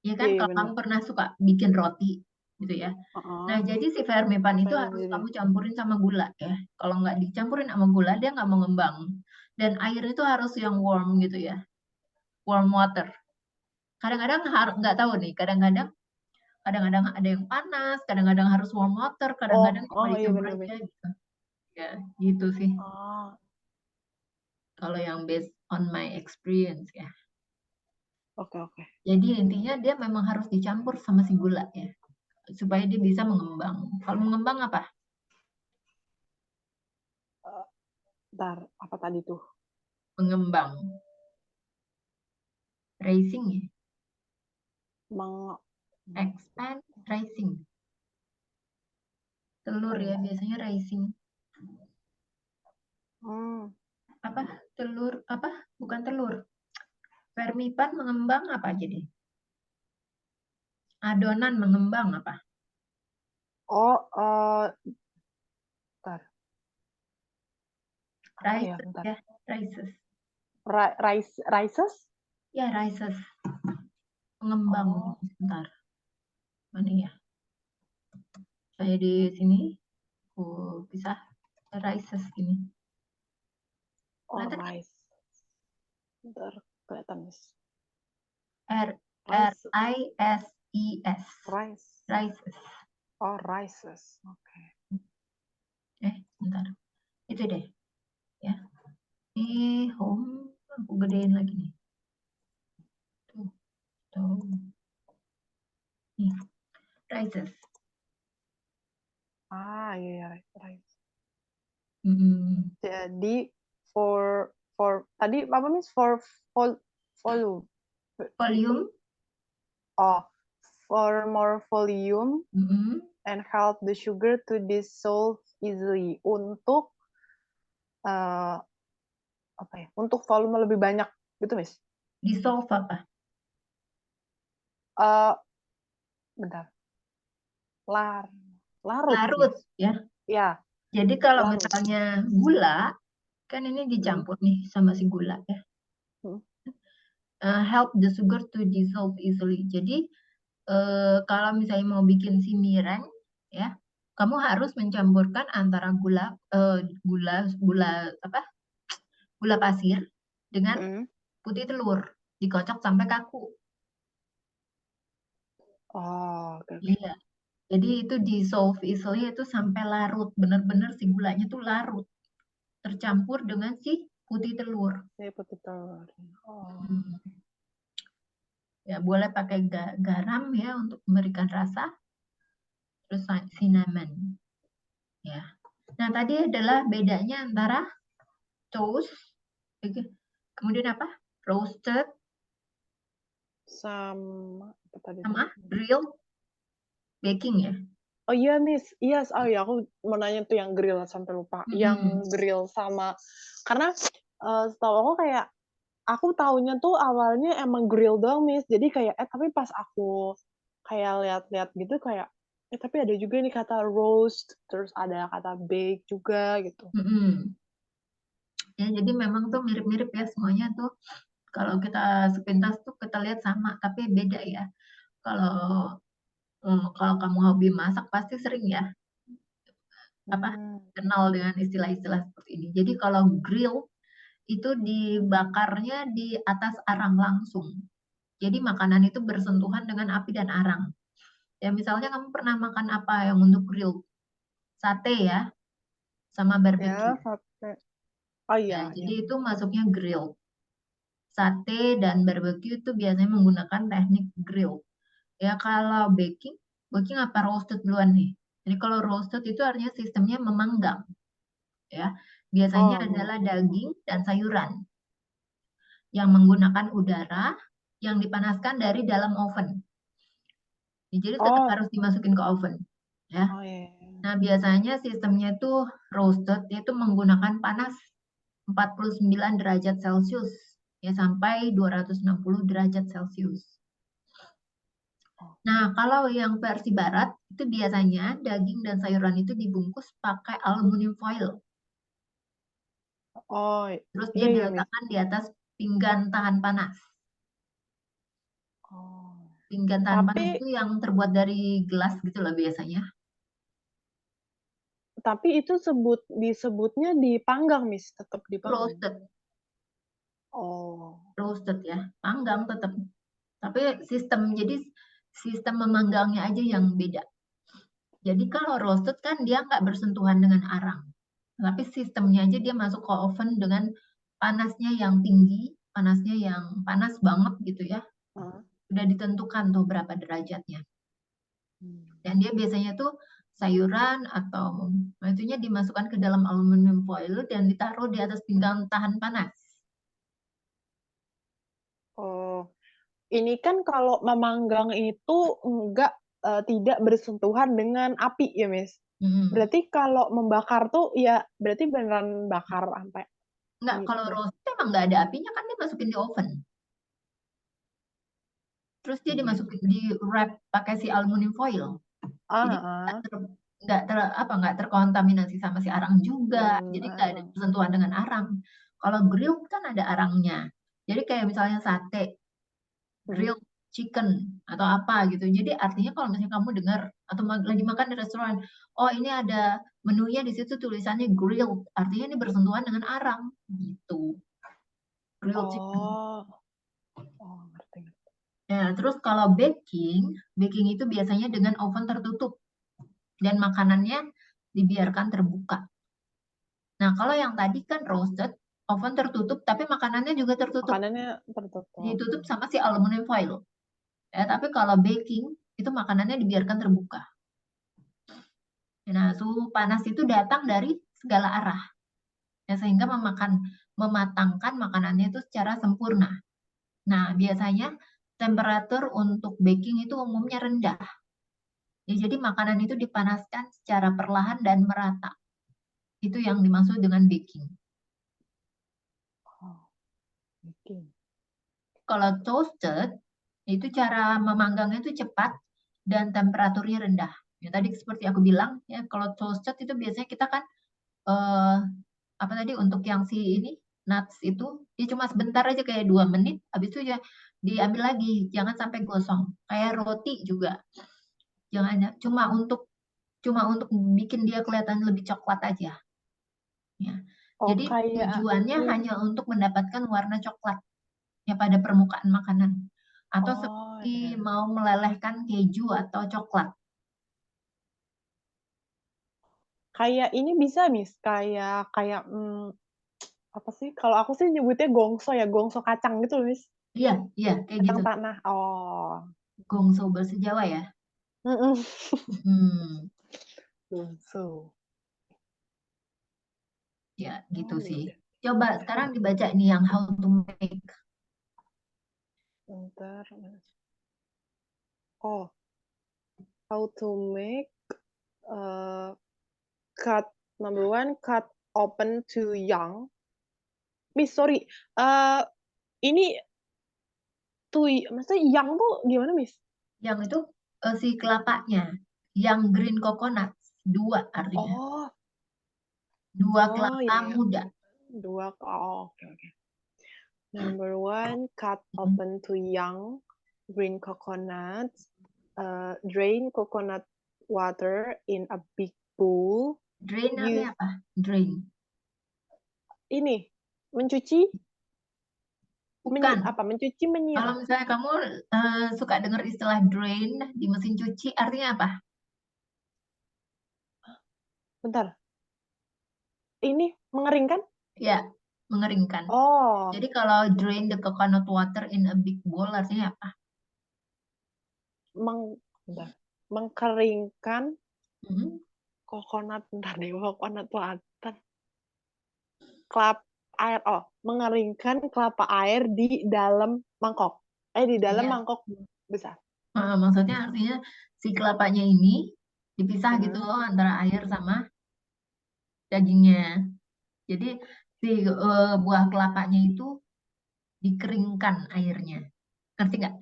Ya kan, kalau kamu pernah suka bikin roti gitu ya. Nah, jadi si fermipan itu harus kamu campurin sama gula ya. Kalau nggak dicampurin sama gula, dia nggak mau ngembang. Dan air itu harus yang warm gitu ya. Warm water. Kadang-kadang nggak tahu nih, kadang-kadang ada yang panas, kadang-kadang harus warm water, kadang-kadang cuma iya dicampur benar. aja gitu. Ya, gitu sih. Oh. Kalau yang based on my experience ya. Oke. Jadi intinya dia memang harus dicampur sama si gula ya, supaya dia bisa mengembang. Kalau mengembang apa? Bentar, apa tadi tuh? Mengembang. Rising ya? Expand, rising. Telur ya, biasanya rising. Apa? Telur, apa? Bukan telur. Fermipan mengembang apa jadi? Adonan mengembang apa? Bentar. Rises ya, rises. Rises? Ya, rises. Mengembang. Bentar. Mana ya? Saya di sini bisa rises ini. Rice. Bentar, kelihatan, Miss. R-I-S-E-S. Rises. Oh, rises. Oke. Bentar. Itu deh. Ya. Ini home, aku gedein lagi nih. Tuh. Nih. Rises. Iya, rice. Jadi for tadi apa, Miss? For volume. For more volume and help the sugar to dissolve easily. Untuk apa ya? Untuk volume lebih banyak gitu, Miss. Dissolve apa? Bentar. Larut ya. Ya. Jadi kalau misalnya gula, kan ini dicampur nih sama si gula ya. Help the sugar to dissolve easily. Jadi kalau misalnya mau bikin si mireng ya, kamu harus mencampurkan antara gula pasir dengan putih telur, dikocok sampai kaku. Iya. Jadi itu dissolve easily itu sampai larut, benar-benar si gulanya tuh larut, tercampur dengan si putih telur. Ya, boleh pakai garam ya untuk memberikan rasa. Terus cinnamon. Ya. Nah, tadi adalah bedanya antara toast, kemudian apa? Roasted, sama apa tadi? Sama grill baking ya? Oh iya, Miss. Iya, oh ya aku mau nanya tuh yang grill sampai lupa. Mhm. Yang grill sama karena, setahu aku kayak aku taunya tuh awalnya emang grill doang, Miss. Jadi kayak tapi pas aku kayak lihat-lihat gitu kayak, tapi ada juga nih kata roast, terus ada kata bake juga gitu. Mhm. Ya, jadi memang tuh mirip-mirip ya semuanya tuh. Kalau kita sepintas tuh kita lihat sama, tapi beda ya. Kalau kalau kamu hobi masak pasti sering ya apa Hmm. kenal dengan istilah-istilah seperti ini. Jadi kalau grill itu dibakarnya di atas arang langsung. Jadi makanan itu bersentuhan dengan api dan arang. Ya misalnya kamu pernah makan apa yang untuk grill? Sate ya, sama Ya, barbecue. sate. Oh Ya, iya, jadi iya. itu masuknya grill. Sate dan barbecue itu biasanya menggunakan teknik grill. Ya kalau baking, baking apa roasted duluan nih? Jadi kalau roasted itu artinya sistemnya memanggang, ya. Biasanya Oh, adalah memang. daging dan sayuran yang menggunakan udara yang dipanaskan dari dalam oven. Jadi tetap Oh, harus dimasukin ke oven, ya. oh iya, iya. Nah, biasanya sistemnya itu roasted, yaitu menggunakan panas 49 derajat Celcius ya sampai 260 derajat Celcius. Oh, Nah, kalau yang versi barat itu biasanya daging dan sayuran itu dibungkus pakai aluminium foil. oh, Terus dia iya, iya, Miss. diletakkan di atas pinggan tahan panas. Oh. Pinggan tahan panas Tapi itu yang terbuat dari gelas gitu loh biasanya. tapi itu disebutnya dipanggang, Miss, tetap dipanggang? Roasted, Oh. roasted ya, panggang tetap. Tapi jadi sistem memanggangnya aja yang beda. Jadi kalau roasted kan dia nggak bersentuhan dengan arang. Tapi sistemnya aja dia masuk ke oven dengan panasnya yang tinggi, panasnya yang panas banget gitu ya. Heeh. Udah ditentukan tuh berapa derajatnya. Hmm. Dan dia biasanya tuh sayuran atau itunya dimasukkan ke dalam aluminium foil dan ditaruh di atas pinggang tahan panas. Oh, ini kan kalau memanggang itu tidak bersentuhan dengan api ya, Miss? Hmm. Berarti kalau membakar tuh ya berarti beneran bakar sampai Enggak, ini kalau udah. roasted emang nggak ada apinya kan dia masukin di oven. Terus dia Iya. dimasukin di wrap pakai si aluminium foil. Jadi Ah, nggak terkontaminasi sama si arang juga. Jadi nggak ada benar. sentuhan dengan arang. Kalau grill kan ada arangnya. Jadi kayak misalnya sate, Mhm. grilled chicken atau apa gitu. Jadi artinya kalau misalnya kamu dengar atau lagi makan di restoran, oh ini ada menunya di situ tulisannya grilled, artinya ini bersentuhan dengan arang gitu. Grilled chicken. Oh. Oh, ngerti, ngerti. Ya, terus kalau baking, baking itu biasanya dengan oven tertutup dan makanannya dibiarkan terbuka. Nah, kalau yang tadi kan roasted, oven tertutup tapi makanannya juga tertutup. Makanannya tertutup. Ditutup sama si aluminium foil. Ya, tapi kalau baking itu makanannya dibiarkan terbuka. Nah, suhu panas itu datang dari segala arah. Ya, sehingga mematangkan makanannya itu secara sempurna. Nah, biasanya temperatur untuk baking itu umumnya rendah. Ya, jadi makanan itu dipanaskan secara perlahan dan merata. Itu yang dimaksud dengan baking. Oh, baking. Kalau toasted, itu cara memanggangnya itu cepat dan temperaturnya rendah. Ya, tadi seperti aku bilang, ya kalau toasted itu biasanya kita kan eh, apa tadi untuk yang si ini nuts itu dia cuma sebentar aja kayak 2 menit, habis itu ya diambil lagi, jangan sampai gosong. Kayak roti juga, jangan cuma untuk bikin dia kelihatan lebih coklat aja. Ya. Oh, Jadi kayak tujuannya ini. hanya untuk mendapatkan warna coklat ya pada permukaan makanan. Atau Oh, seperti ya. mau melelehkan keju atau coklat. Kayak ini bisa, Miss, kayak kayak apa sih? Kalau aku sih nyebutnya gongso ya, gongso kacang gitu, Miss. Iya, iya, kayak Kacang gitu. tanah. Oh. Gongso bahasa Jawa ya. Mhm. Hmm, Gongso. ya gitu Oh, ya sih. udah. Coba sekarang dibaca nih yang how to make. Bentar. Oh, how to make cut number 1 cut open to young. Miss, sorry. Ini maksudnya young tuh gimana, Miss? Yang itu si kelapanya, yang green coconut, 2 artinya. Oh, 2 kelapa iya, iya. muda. 2, oke. Number 1, cut open to young green coconut. Drain coconut water in a big bowl. Drain artinya apa? Drain. Ini, mencuci? Bukan. Mencuci, Kalau menyiram. misalnya kamu suka dengar istilah drain di mesin cuci, artinya apa? Bentar. Ini mengeringkan? Ya, mengeringkan. Oh, Jadi kalau drain the coconut water in a big bowl artinya apa? bentar. Mengkeringkan Hmm. coconut water. Air. Oh, mengeringkan kelapa air di dalam mangkok. Di dalam Iya. mangkok besar. Maksudnya artinya si kelapanya ini dipisah gitu loh antara air sama dagingnya. Jadi si buah kelapanya itu dikeringkan airnya. Ngerti nggak?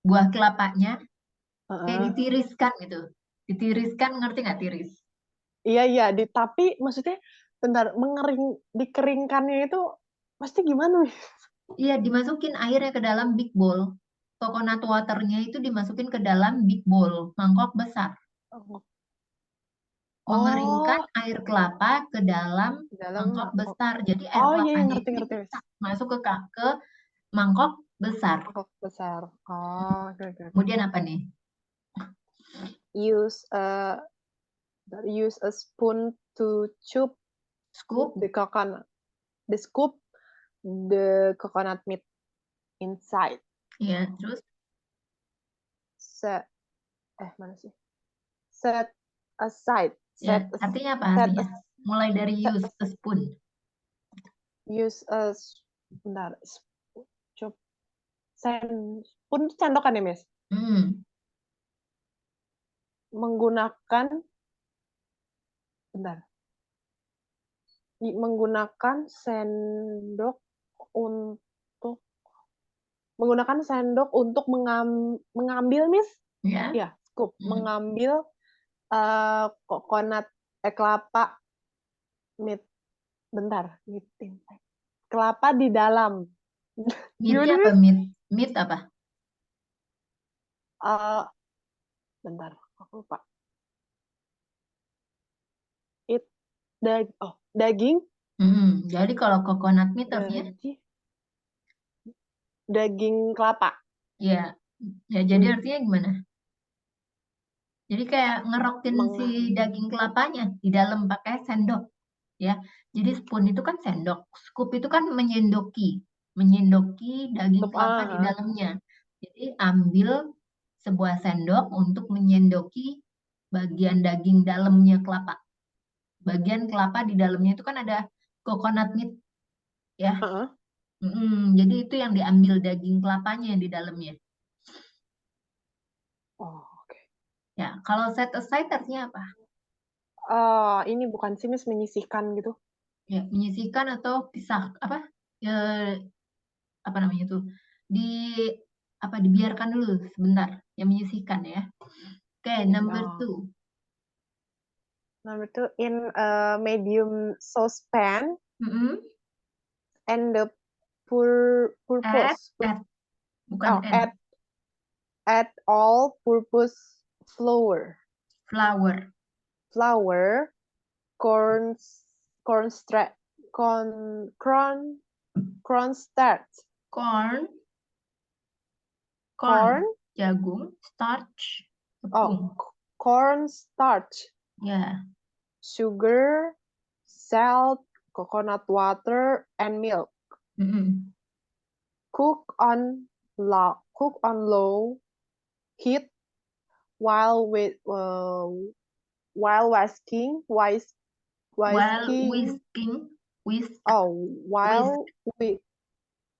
Buah kelapanya kayak ditiriskan gitu. Ditiriskan, ngerti nggak tiris? Iya, tapi maksudnya bentar, dikeringkannya itu pasti gimana? Iya, dimasukin airnya ke dalam big bowl. Coconut waternya itu dimasukin ke dalam big bowl, mangkok besar. Mengeringkan Oh, air kelapa ke dalam dalam mangkok mangkok. besar. Jadi air Oh iya, kelapanya itu ngerti. dipisah, masuk ke mangkok besar. Mangkok besar. Oh, oke. Kemudian apa nih? Use a spoon to chop Scoop. the coconut. Scoop the coconut meat inside. Ya, terus Mana sih? Set aside. ya, artinya apa artinya? Mulai dari use a spoon. Use a bentar. Chop. Spoon itu cendokan ya, Miss? Menggunakan sendok untuk mengambil, Miss? Ya. Ya, scoop. Mengambil coconut kelapa meat. Bentar, kelapa di dalam. Meatnya apa? Meat apa? Bentar, aku lupa. Daging. Jadi kalau coconut meat artinya? Daging kelapa. Ya, jadi artinya gimana? Jadi kayak ngerokin si daging kelapanya di dalam pakai sendok, ya. Jadi spoon itu kan sendok, scoop itu kan menyendoki daging kelapa di dalamnya. Jadi ambil sebuah sendok untuk menyendoki bagian daging dalamnya kelapa. Bagian kelapa di dalamnya itu kan ada coconut meat, ya. Jadi itu yang diambil daging kelapanya di dalamnya. Oh, oke. Ya, kalau set aside artinya apa? Ini bukan sih, Miss, menyisihkan gitu. Ya, menyisihkan atau pisah apa? Apa namanya tuh? Dibiarkan dulu sebentar, ya menyisihkan ya. Oke, number 2. Number 2, in a medium saucepan and the purpose. Bukan Add all-purpose flour, cornstarch, jagung, starch, tepung. Cornstarch, Ya. Sugar, salt, coconut water, and milk. Cook on low heat while whisking.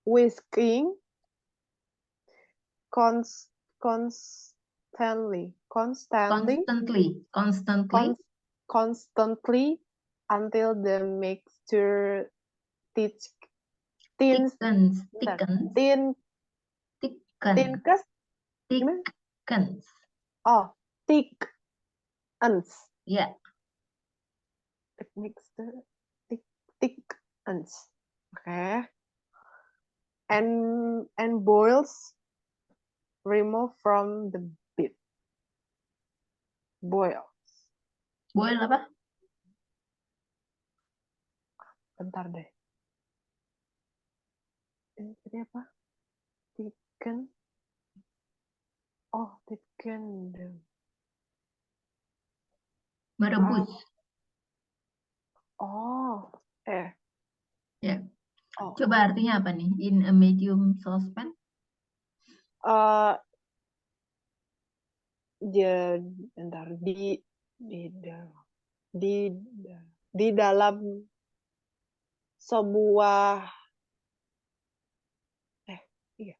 Whisking constantly until the mixture thickens. Oh, thickens. Ya. The mixture thickens. Okay. And boils remove from the beef. Boil apa? Bentar deh. Ini tadi apa? Thicken. Oh, thicken. Merebus. Oh, Ya. Oh. Coba artinya apa nih? In a medium saucepan? Bentar, di dalam sebuah iya.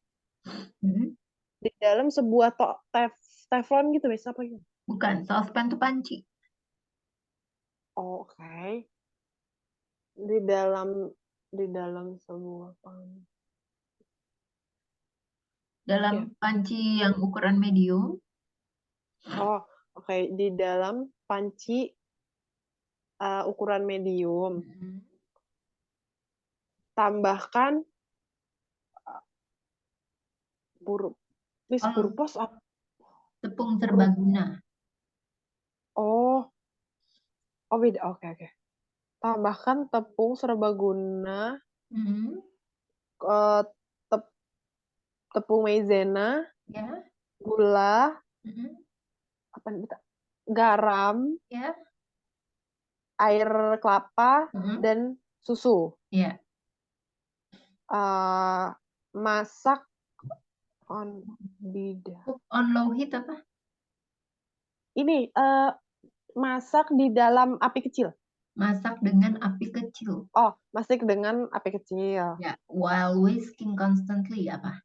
Di dalam sebuah teflon gitu, bisa apa gitu? Bukan, saucepan itu panci. Oh, oke. Di dalam sebuah panci. Dalam panci yang ukuran medium. Oh, oke. Di dalam panci ukuran medium. Tambahkan purpos apa? Tepung serbaguna. Oh, beda. Oke. Tambahkan tepung serbaguna, tepung maizena, gula, garam, air kelapa, dan susu. Masak on low heat apa? Ini masak di dalam api kecil. Masak dengan api kecil. Oh, masak dengan api kecil. Ya, while whisking constantly apa?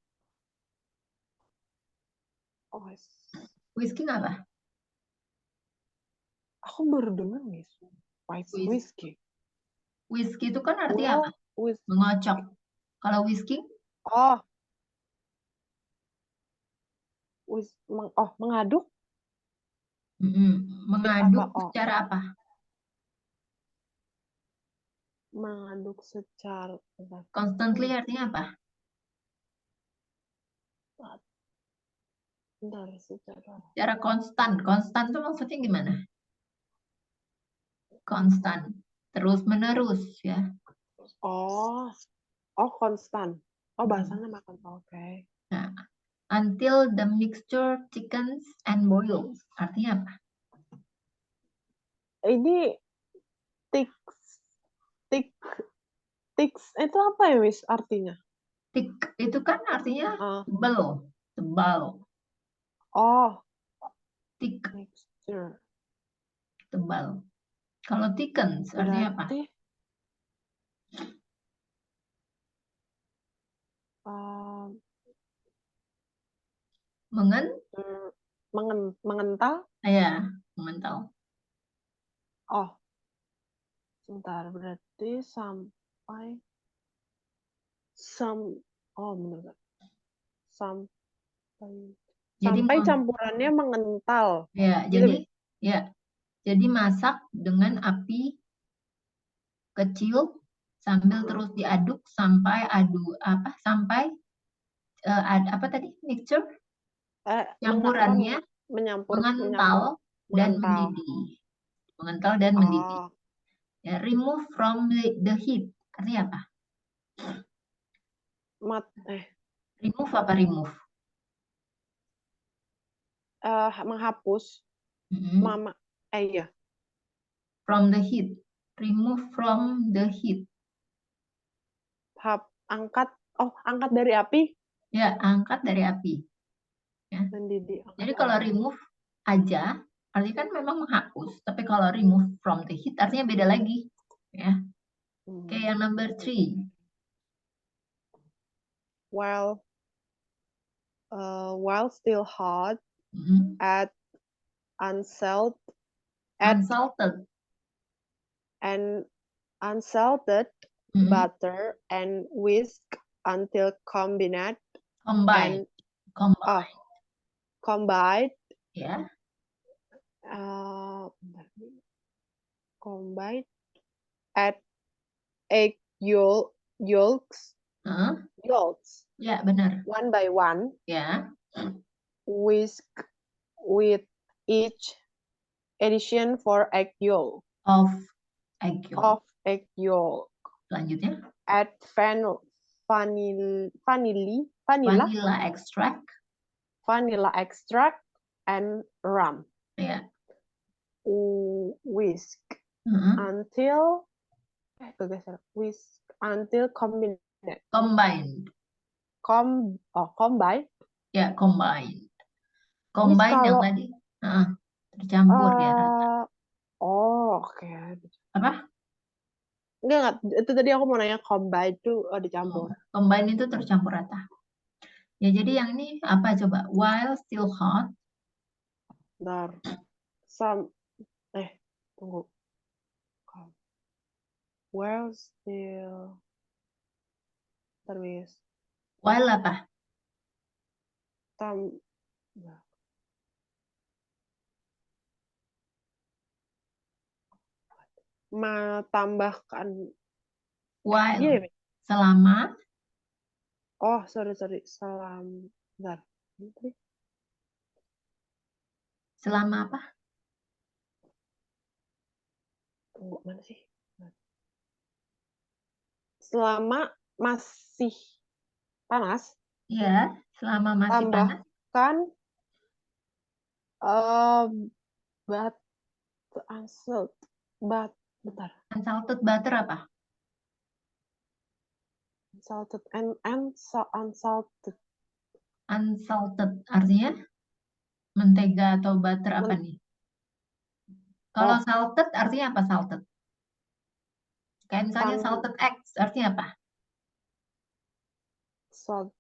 Whisking apa? Aku baru dengar nih. Whisky. Whisky itu kan artinya apa? Mengocok. Kalau whisking? Oh. Mengaduk? Mengaduk secara apa? Mengaduk secara constantly artinya apa? Secara konstan. Konstan itu maksudnya gimana? Konstan. Terus menerus ya. Oh, konstan. Oh, bahasanya makan. Oke. Nah, until the mixture thickens and boils. Artinya apa? Ini thick itu apa ya, Wis, artinya? Thick itu kan artinya tebal. Oh. Thick. Mixture. Tebal. Kalau thickens artinya apa? Mengental? Ya, mengental. Oh. Sebentar, berarti sampai benar. Sampai campurannya mengental. Ya, jadi masak dengan api kecil sambil terus diaduk sampai mixture campurannya mengental dan mendidih. Ya, remove from the heat. Artinya apa? Remove apa remove? Menghapus. Iya. From the heat. Remove from the heat. Angkat dari api? Ya, angkat dari api. Ya. Jadi kalau remove aja, artinya kan memang menghapus. Tapi kalau remove from the heat, artinya beda lagi. Ya. Kayak yang number 3. while still hot, add unsalted butter and whisk until combined. Yeah. Combined. Add egg yolks. Ya, benar. One by one. Ya. Whisk with each addition for egg yolk. Of egg yolk. Selanjutnya. Add vanilla extract and rum. Ya. Whisk until combined. Ya, combined. Combine yang tadi tercampur ya rata. Oke. Apa? Enggak, itu tadi aku mau nanya combine itu dicampur. Combine itu tercampur rata. Ya, jadi yang ini apa coba? While still hot. Bentar. Tunggu. While still. Terus. While apa? Tambahkan while selama selama apa? Mana sih? Selama masih panas. Ya, selama masih panas. Tambahkan unsalted butter apa? Unsalted artinya mentega atau butter apa nih? Kalau salted artinya apa salted? Kayak misalnya salted eggs artinya apa?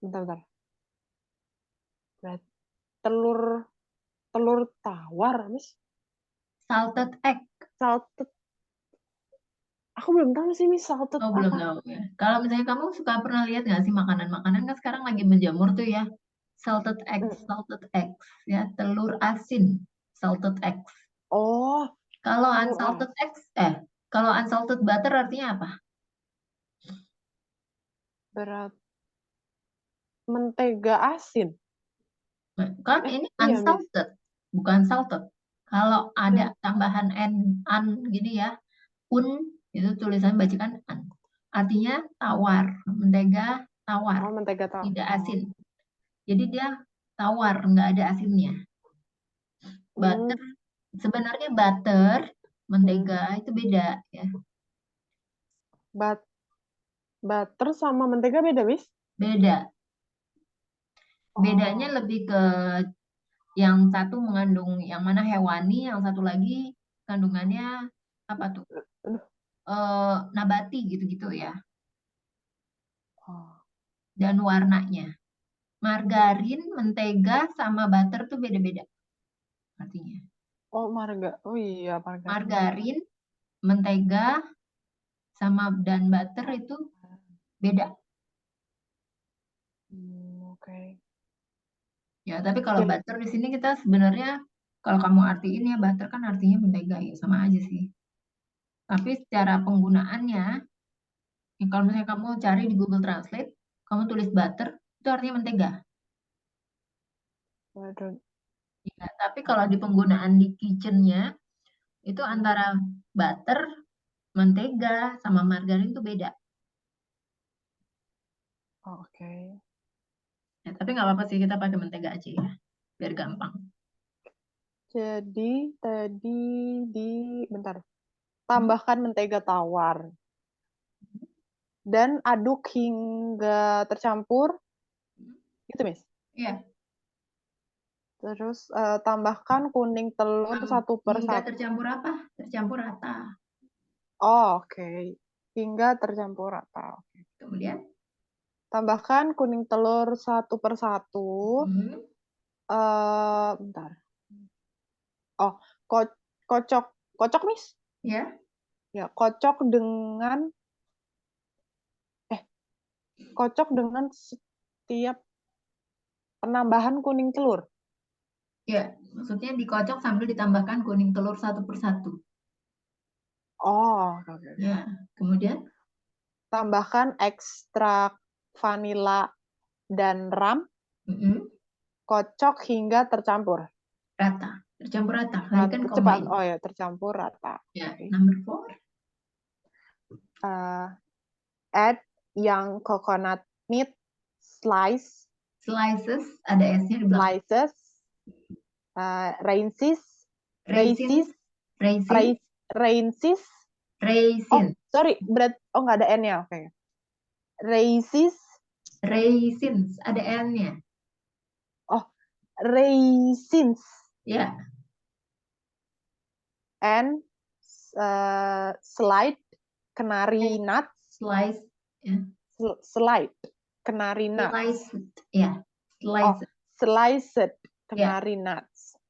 Bentar. Telur tawar, Miss. Salted egg. Aku belum tahu sih, Miss, salted apa. Belum tahu ya. Kalau misalnya kamu suka pernah lihat nggak sih makanan-makanan kan sekarang lagi menjamur tuh ya. Salted eggs ya, telur asin, salted eggs. Kalau unsalted eggs, kalau unsalted butter artinya apa? Mentega asin. Kan ini unsalted, bukan salted. Kalau ada tambahan gini ya, itu tulisan bacakan artinya tawar, mentega tawar, tidak asin. Jadi dia tawar, nggak ada asinnya. Butter, sebenarnya butter, mentega itu beda ya. Butter sama mentega beda, Miss? Beda. Bedanya lebih ke yang satu mengandung yang mana hewani, yang satu lagi kandungannya apa tuh? Nabati gitu-gitu ya. Dan warnanya. Margarin, mentega, sama butter tuh beda-beda artinya. Margarin, mentega, sama dan butter itu beda. Ya, tapi kalau butter di sini kita sebenarnya kalau kamu artiin ya butter kan artinya mentega ya sama aja sih. Tapi secara penggunaannya, ya kalau misalnya kamu cari di Google Translate, kamu tulis butter itu artinya mentega. Ya, tapi kalau di penggunaan di kitchennya itu antara butter, mentega, sama margarin itu beda. Ya, tapi nggak apa-apa sih kita pakai mentega aja ya, biar gampang. Jadi tadi bentar. Tambahkan mentega tawar. Dan aduk hingga tercampur. Gitu, Miss? Iya. Terus tambahkan kuning telur 1/1. Hingga tercampur apa? Tercampur rata. Hingga tercampur rata. Kemudian? Tambahkan kuning telur 1 per 1. Bentar. Oh, kocok, Miss. Ya. Ya, kocok dengan setiap penambahan kuning telur. Ya, maksudnya dikocok sambil ditambahkan kuning telur 1 per 1. Oh, oke. Ya, kemudian Tambahkan ekstrak vanila dan ram. Kocok hingga tercampur. Rata. Tercampur rata. Kan Cepat. combine. Oh ya, tercampur rata. Ya, number 4. Add young coconut meat slices. Ada S-nya di belakang. Slices. Raisins. Oh, sorry, nggak ada N-nya. Oke. Raisins, ada N-nya. Oh, raisins. Ya. And slide canary nuts. Slice. Ya. Slide canary nuts. Sliced. Ya. Sliced. Sliced canary nuts.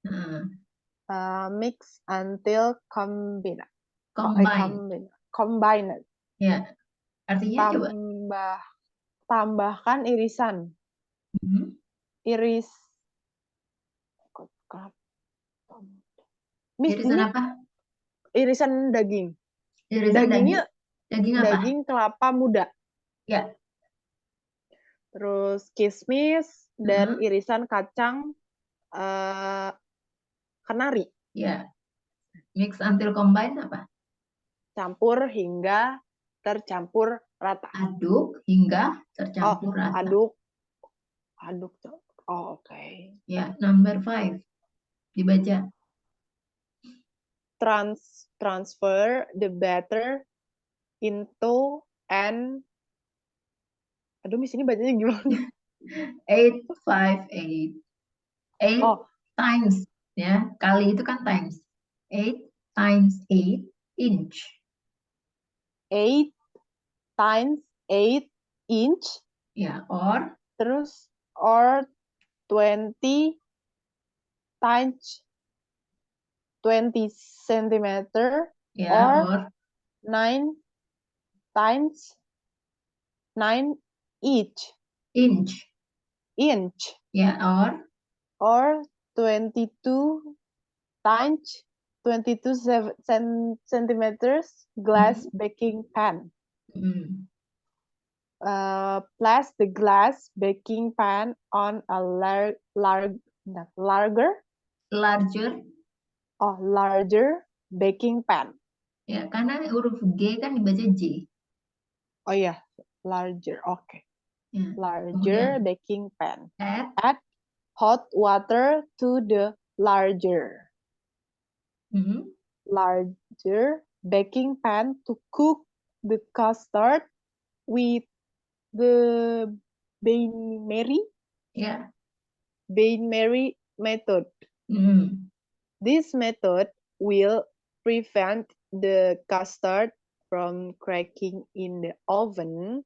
Mix until combined. Ya. Artinya coba. Tambahkan irisan. Irisan apa? Irisan daging. Daging apa? Daging kelapa muda. Ya. Terus kismis dan irisan kacang kenari. Ya. Mix until combine apa? Campur hingga tercampur rata. Aduk hingga tercampur rata. Aduk. Oh, oke. Ya, number 5. Dibaca. Transfer the batter into an Miss, ini bacanya gimana? 858. 8 times, ya. Kali itu kan times. 8 times 8 inch. 8 times 8 inch. Ya, terus 20 times 20 centimeter. Ya, or 9 times 9 inch. Ya, or 22 times 22 centimeters glass baking pan. Place the glass baking pan on a larger baking pan. Ya, karena huruf G kan dibaca J. Oh iya, larger. Oke. Ya, Larger baking pan. Add hot water to the larger baking pan to cook the custard with the bain-marie method. This method will prevent the custard from cracking in the oven.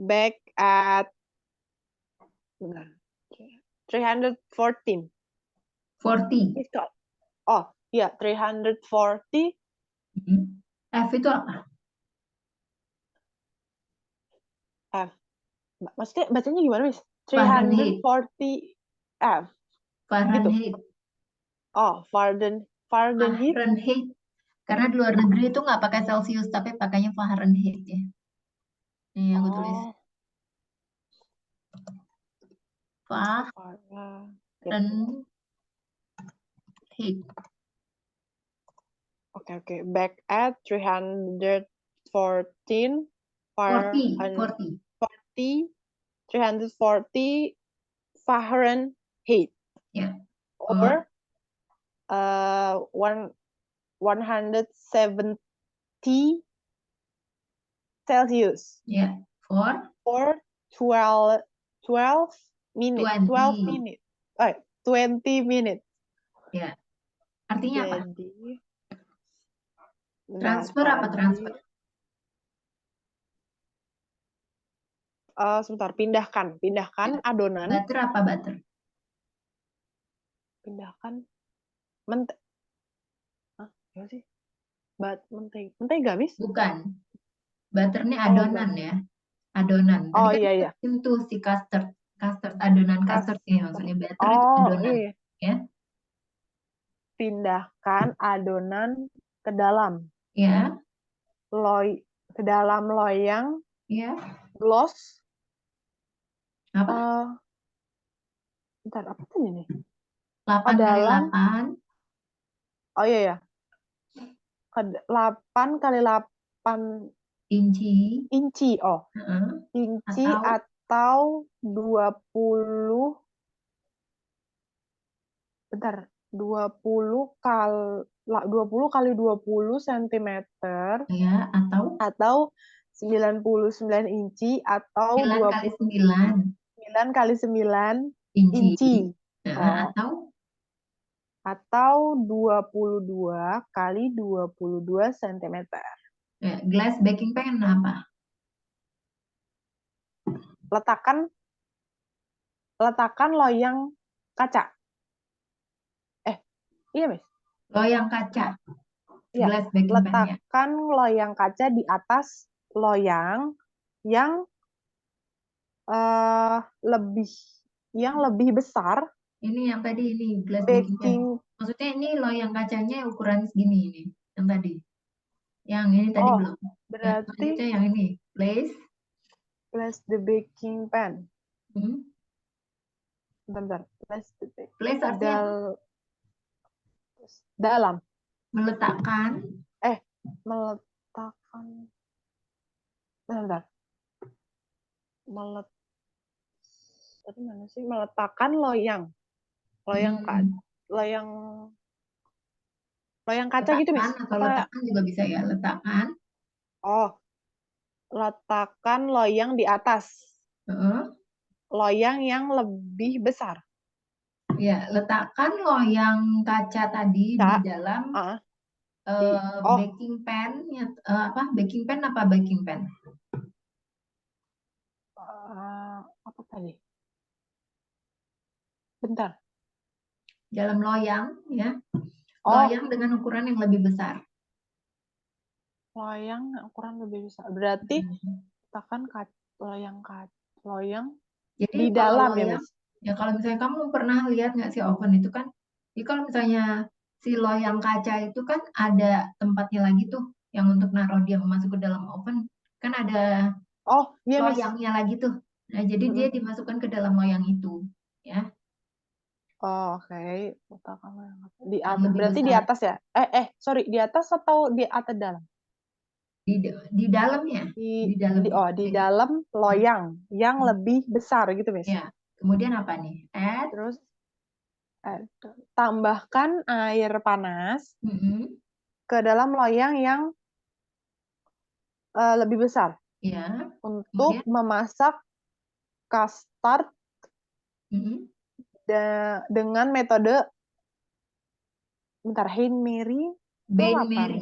Bake at 314. 40. Oh, ya, 340. F itu apa? F. Maksudnya bacanya gimana, Miss? 340 F. Fahrenheit. Gitu. Oh, Fahrenheit. Karena di luar negeri itu nggak pakai Celsius, tapi pakainya Fahrenheit ya. Ini aku tulis. Fahrenheit. Oke. Back at 314 340 Fahrenheit. Yeah. Or 170 Celsius. Yeah. For 12 minutes. 20 minutes. Ya. Artinya apa? Jadi transfer apa transfer? Sebentar, pindahkan adonan. Butter apa butter? Pindahkan apa sih? Mentega, Miss? Bukan. Butter ini Oh, adonan ya. Adonan. Tadi oh kan iya kita iya. itu si custard. Custard, adonan custard ini Custard. maksudnya. Butter itu Oh adonan. iya. Ya. Pindahkan adonan ke dalam Ya. loyang Ya. gloss. Apa? Bentar, apa tadi nih? 8 kali Dalam. 8 Oh iya ya. 8 kali 8 inci. inci. Oh, Heeh. inci Atau atau 20. Bentar, 20 kali 20 cm ya, atau 99 inci atau 9 kali 9 9 kali 9 inci. inci. Heeh, Oh, atau 22 kali 22 cm. glass baking pan apa? Letakkan loyang kaca. Iya, Miss. Loyang kaca. Iya, Glass baking pan-nya. letakkan loyang kaca di atas loyang yang lebih besar. Ini yang tadi ini glass baking pan. Baking. Maksudnya ini loyang kacanya ukuran segini ini. Yang tadi. Yang ini tadi Oh, belum. Ya, berarti maksudnya yang ini. Place. place the baking pan. Hmm. Bentar. Place the baking. Place artinya apa? Dalam. Meletakkan. Meletakkan. Bentar. Tadi mana sih? Meletakkan loyang. Loyang kaca gitu, Letakkan Miss? atau Apa? letakkan juga bisa ya. Letakkan. Oh, letakkan loyang di atas. Loyang yang lebih besar. Ya, letakkan loyang kaca tadi di dalam baking pan. Apa? Baking pan apa baking pan? Apa tadi? Bentar. Dalam loyang, ya. Oh, Loyang dengan ukuran yang lebih besar. loyang ukuran lebih besar. Berarti letakkan loyang Jadi di kalau dalam ya, loyang, Miss? ya kalau misalnya kamu pernah lihat nggak sih oven itu kan, jadi kalau misalnya si loyang kaca itu kan ada tempatnya lagi tuh, yang untuk naruh dia masuk ke dalam oven, kan ada Oh, iya, Miss. loyangnya lagi tuh. Nah, jadi dia dimasukkan ke dalam loyang itu, ya. Oh, oke. Letakkan loyang kaca. Yang lebih Berarti di besar atas ya? Sorry, di atas atau di atas dalam? di dalamnya, di dalamnya. Di dalam loyang yang Hmm. lebih besar gitu, Miss. Ya. Kemudian apa nih? Terus tambahkan air panas ke dalam loyang yang lebih besar Ya. untuk memasak custard dengan metode Hail Mary itu Bain apa? Mary.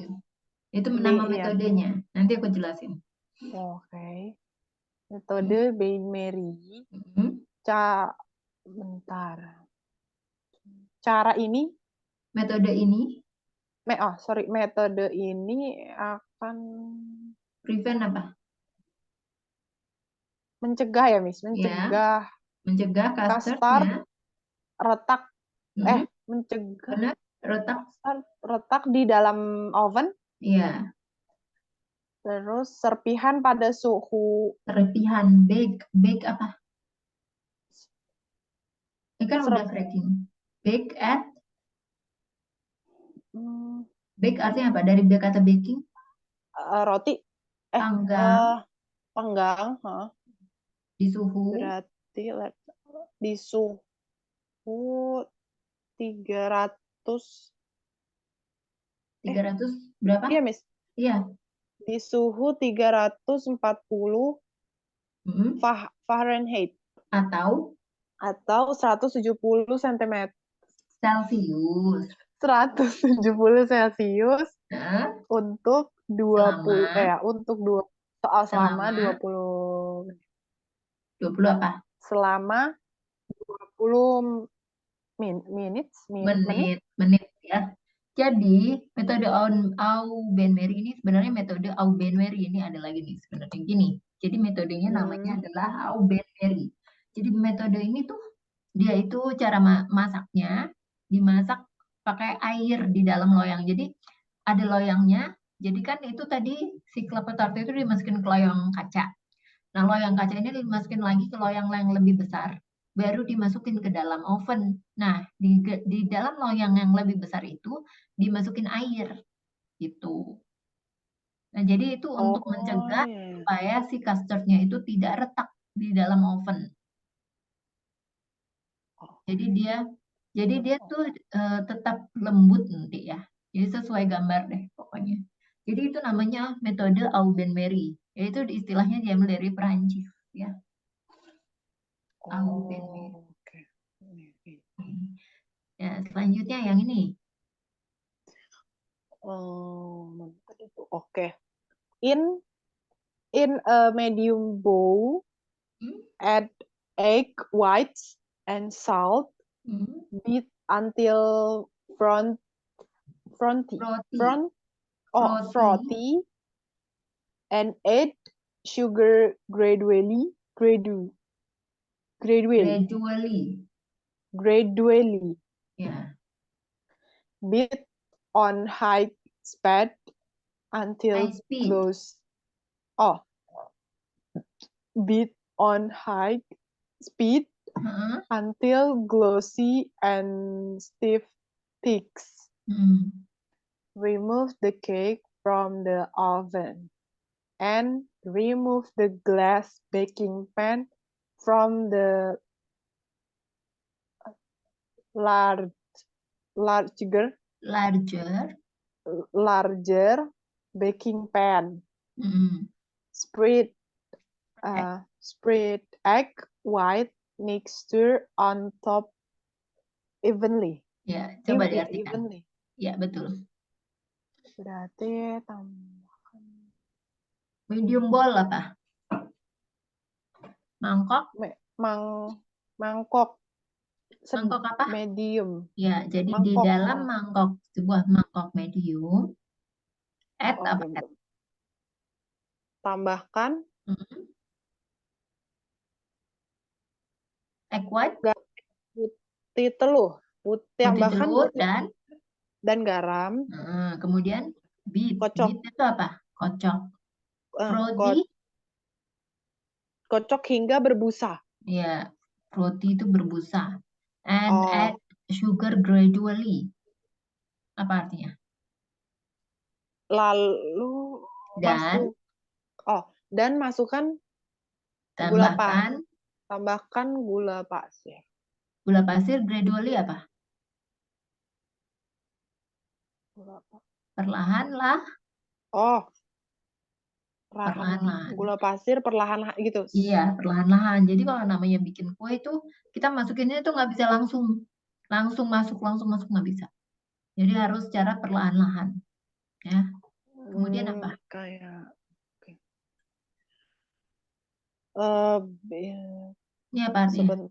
Itu nama metodenya. Nanti aku jelasin. Oke. Metode Bain Mary. Bentar. Cara ini? Metode ini? Metode ini akan Prevent apa? Mencegah ya, Miss? Mencegah. Ya, mencegah custard custardnya. Retak. Mencegah. Benar, retak di dalam oven. Iya. Terus serpihan pada suhu. Serpihan bake apa? Ini kan udah cracking. Bake at. Bake artinya apa? Dari bake atau baking? Roti. Panggang. Di suhu. Berarti di suhu 300. 300 berapa? Iya, Miss. Iya. Di suhu 340 Fahrenheit. Atau 170 cm. Celcius. 170 Celcius untuk 20 selama 20 menit. 20 apa? Selama 20 menit. Menit ya. Jadi metode Aubenberry ini sebenarnya metode Aubenberry ini ada lagi nih sebenarnya gini. Jadi metodenya namanya adalah Aubenberry. Jadi metode ini tuh dia itu cara masaknya dimasak pakai air di dalam loyang. Jadi ada loyangnya. Jadi kan itu tadi si kelapa tart itu dimasukin ke loyang kaca. Nah, loyang kaca ini dimasukin lagi ke loyang yang lebih besar, baru dimasukin ke dalam oven. Nah, di dalam loyang yang lebih besar itu dimasukin air, gitu. Nah, jadi itu untuk mencegah Iya. supaya si custardnya itu tidak retak di dalam oven. Jadi dia, tuh tetap lembut nanti ya. Jadi sesuai gambar deh pokoknya. Jadi itu namanya metode Aubenberry. Yaitu istilahnya diambil dari Perancis ya. Aubenberry. Oke. Ya, selanjutnya yang ini. Oke. In a medium bowl, Hmm? add egg whites and salt. Hmm? Beat until front frothy. Roti. Roti. Frothy. And add sugar gradually. Gradually. Ya. Beat on high speed until High speed. close. Beat on high speed Heeh. until glossy and stiff sticks. Hmm. Remove the cake from the oven and remove the glass baking pan from the larger Larger. baking pan. Hmm. Spread egg white mixture on top evenly. Ya, coba diartikan. Evenly. Ya, betul. Berarti tambahkan Medium bowl apa? Mangkok. mangkok. Mangkok apa? Medium. Ya, jadi di Mangkok. dalam sebuah mangkok medium, add apa? Oke. Tambahkan Hmm. Egg white. putih telur. Tambahkan telur putih dan garam. kemudian beet. Kocok. Beet itu apa? Kocok. Roti. Kocok hingga berbusa. Ya, roti itu berbusa. And add sugar gradually. Apa artinya? Lalu Dan masukkan tambahkan tambahkan gula pasir. Gula pasir gradually apa? Perlahan lah. Perlahan-lahan. Gula pasir perlahan gitu. Iya, perlahan-lahan. Jadi kalau namanya bikin kue itu kita masukinnya itu nggak bisa langsung masuk nggak bisa. Jadi harus secara perlahan-lahan. Ya. Kemudian apa? Kayak Ini apa artinya?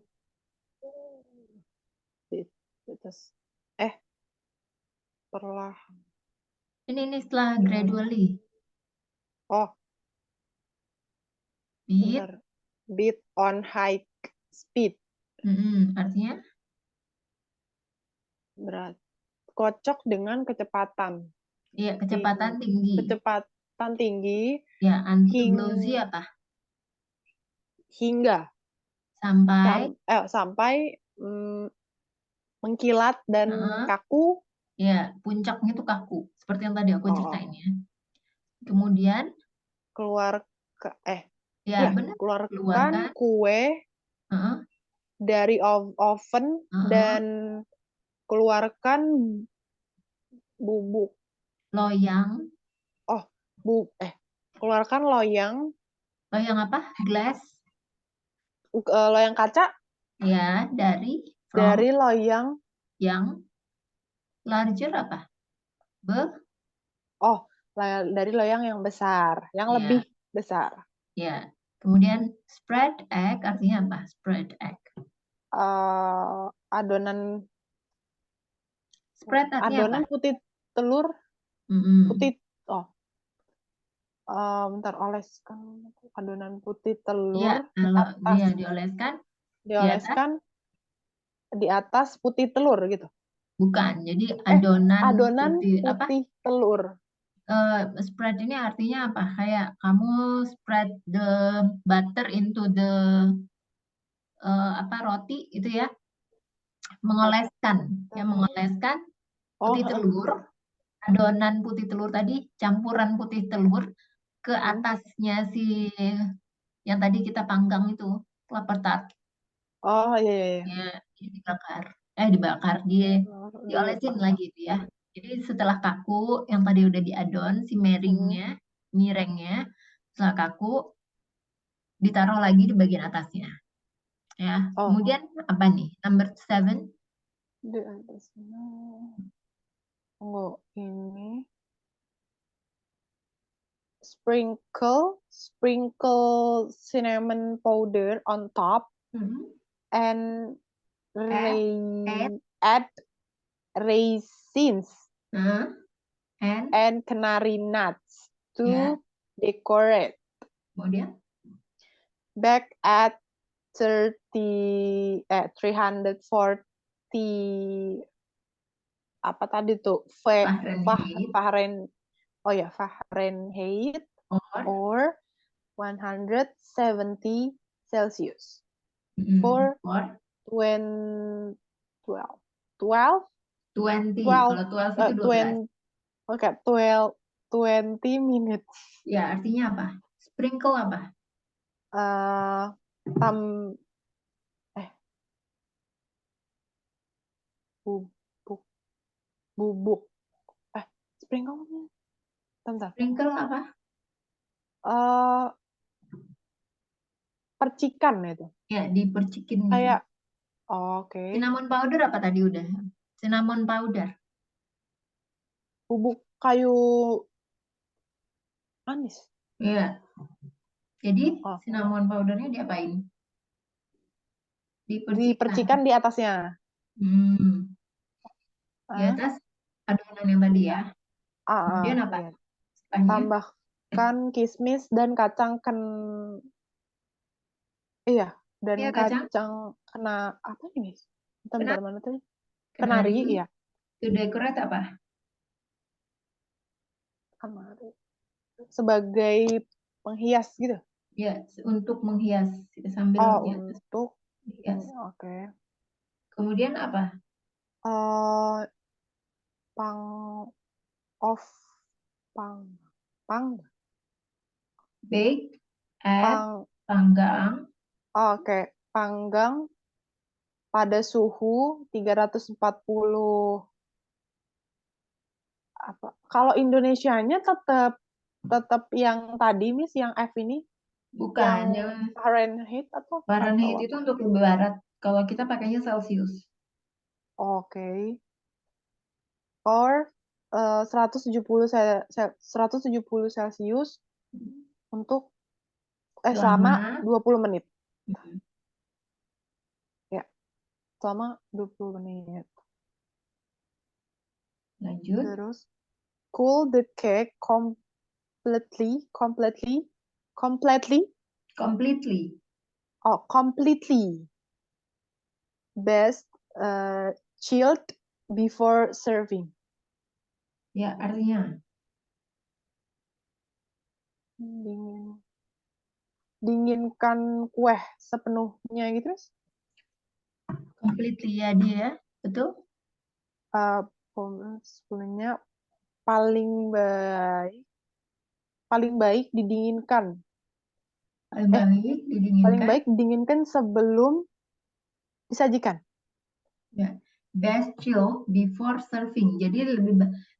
Perlahan. Ini setelah gradually. Beat on high speed. Artinya? Berat. Kocok dengan kecepatan. Iya, kecepatan tinggi. Kecepatan tinggi. Ya, until glossy apa? Hingga. Sampai mengkilat dan kaku. Ya, puncaknya itu kaku. Seperti yang tadi aku ceritain ya. Kemudian keluarkan kue dari oven dan keluarkan bubuk loyang. Keluarkan loyang apa? Glass. Loyang kaca. Ya, dari loyang yang larger apa? dari loyang yang besar, yang lebih besar. Ya. Kemudian spread egg artinya apa? Spread egg. Adonan Spread artinya apa? putih telur, Mm-mm. putih bentar, oleskan adonan putih Ya, telur di kalau atas, dia dioleskan di atas, di atas putih telur gitu. bukan. Jadi adonan Adonan putih apa? putih telur. Spread ini artinya apa? Kayak kamu spread the butter into the apa roti itu ya, mengoleskan, ya mengoleskan putih telur, adonan putih telur tadi, campuran putih telur ke atasnya si yang tadi kita panggang itu kelapa tart. Oh iya, iya, iya. Ya, dibakar, diolesin lagi itu ya. Jadi setelah kaku, yang tadi udah diadon, si mirengnya, setelah kaku, ditaruh lagi di bagian atasnya. Ya, kemudian apa nih? Number 7. Di atasnya. Tunggu, ini sprinkle cinnamon powder on top and add raisins and canary nuts to decorate. Kemudian Bake at 340 apa tadi tuh? Fahrenheit. Oh ya, Fahrenheit or 170 Celsius for 12 Kalau 12 itu 12. Oke, 20 minutes. Ya, artinya apa? Sprinkle apa? Bubuk. Sprinkle. Bentar. Sprinkle apa? Percikan itu. Ya, dipercikin gitu. Kayak, oke. Cinnamon powder apa tadi udah? Cinnamon powder. Bubuk kayu manis. Iya. Jadi cinnamon powdernya diapain? Dipercikan di atasnya. Di atas adonan yang tadi ya. Kemudian apa? Iya. Tambahkan kismis dan kacang dan kacang kena apa ini? Bentar, mana tadi? Kenari, iya. To decorate apa? Kenari. Sebagai penghias gitu. Ya, untuk menghias sambil untuk menghias. Oke. Kemudian apa? Bake at panggang. Oke, panggang pada suhu 340. Apa? Kalau Indonesianya tetap yang tadi, Miss, yang F ini? Bukan, yang Fahrenheit atau Fahrenheit itu untuk lebih barat. Kalau kita pakainya Celsius. Oke. Or 170 Celsius untuk selama 20 menit. Ya, selama 20 menit. Lanjut. Terus cool the cake completely. Oh, completely. Best chilled before serving. Ya, artinya dinginkan kue sepenuhnya gitu, Mas? Completely ya dia, betul? Sepenuhnya paling baik didinginkan. Paling baik didinginkan sebelum disajikan. Ya. Best chill before serving. Jadi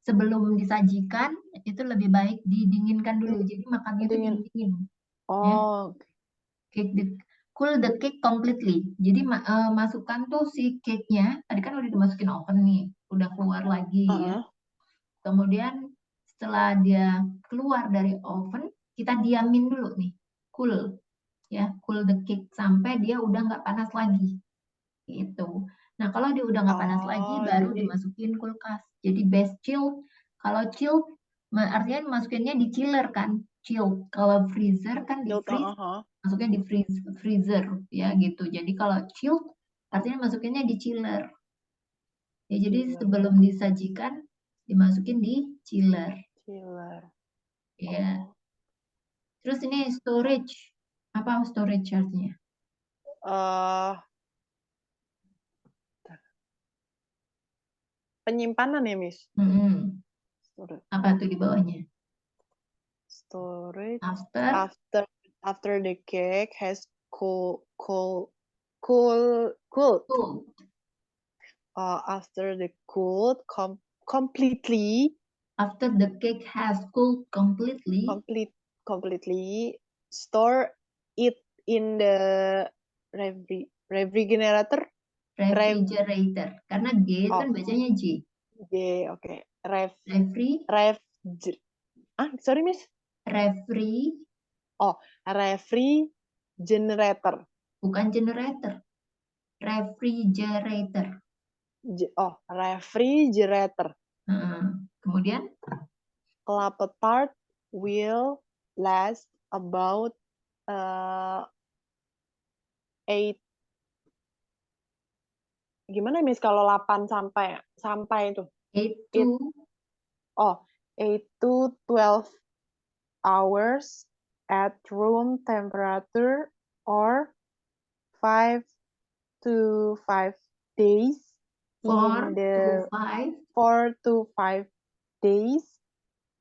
sebelum disajikan itu lebih baik didinginkan dulu. Jadi makannya itu dingin. Oh. Ya. Cool the cake completely. Jadi masukkan tuh si cake-nya. Tadi kan udah dimasukin oven nih, udah keluar lagi ya. Kemudian setelah dia keluar dari oven, kita diamin dulu nih, cool. ya, cool the cake sampai dia udah nggak panas lagi, gitu. Nah, kalau dia udah nggak panas lagi, baru Jadi dimasukin kulkas. Jadi best chill. Kalau chill, artinya masukinnya di chiller kan, chill. Kalau freezer kan di freeze, masuknya di freezer, ya gitu. Jadi kalau chill, artinya masukinnya di chiller. Ya, jadi sebelum disajikan, dimasukin di chiller. Chiller. Ya. Terus ini storage. Apa storage artinya? Penyimpanan ya, Miss? Storage. Apa tuh di bawahnya? Storage. After the cake has cooled. After the cooled completely. After the cake has cooled completely. Completely. Store it in the refrigerator. Karena G kan bacanya J. J, oke. Sorry, Miss. Refrigerator. Bukan generator. Refrigerator. Refrigerator. Kemudian? Kelapa tart will last about 8. Gimana, Miss, kalau 8 sampai itu? 8 to 12 hours at room temperature, or 5 to 5 days 4 to 5 days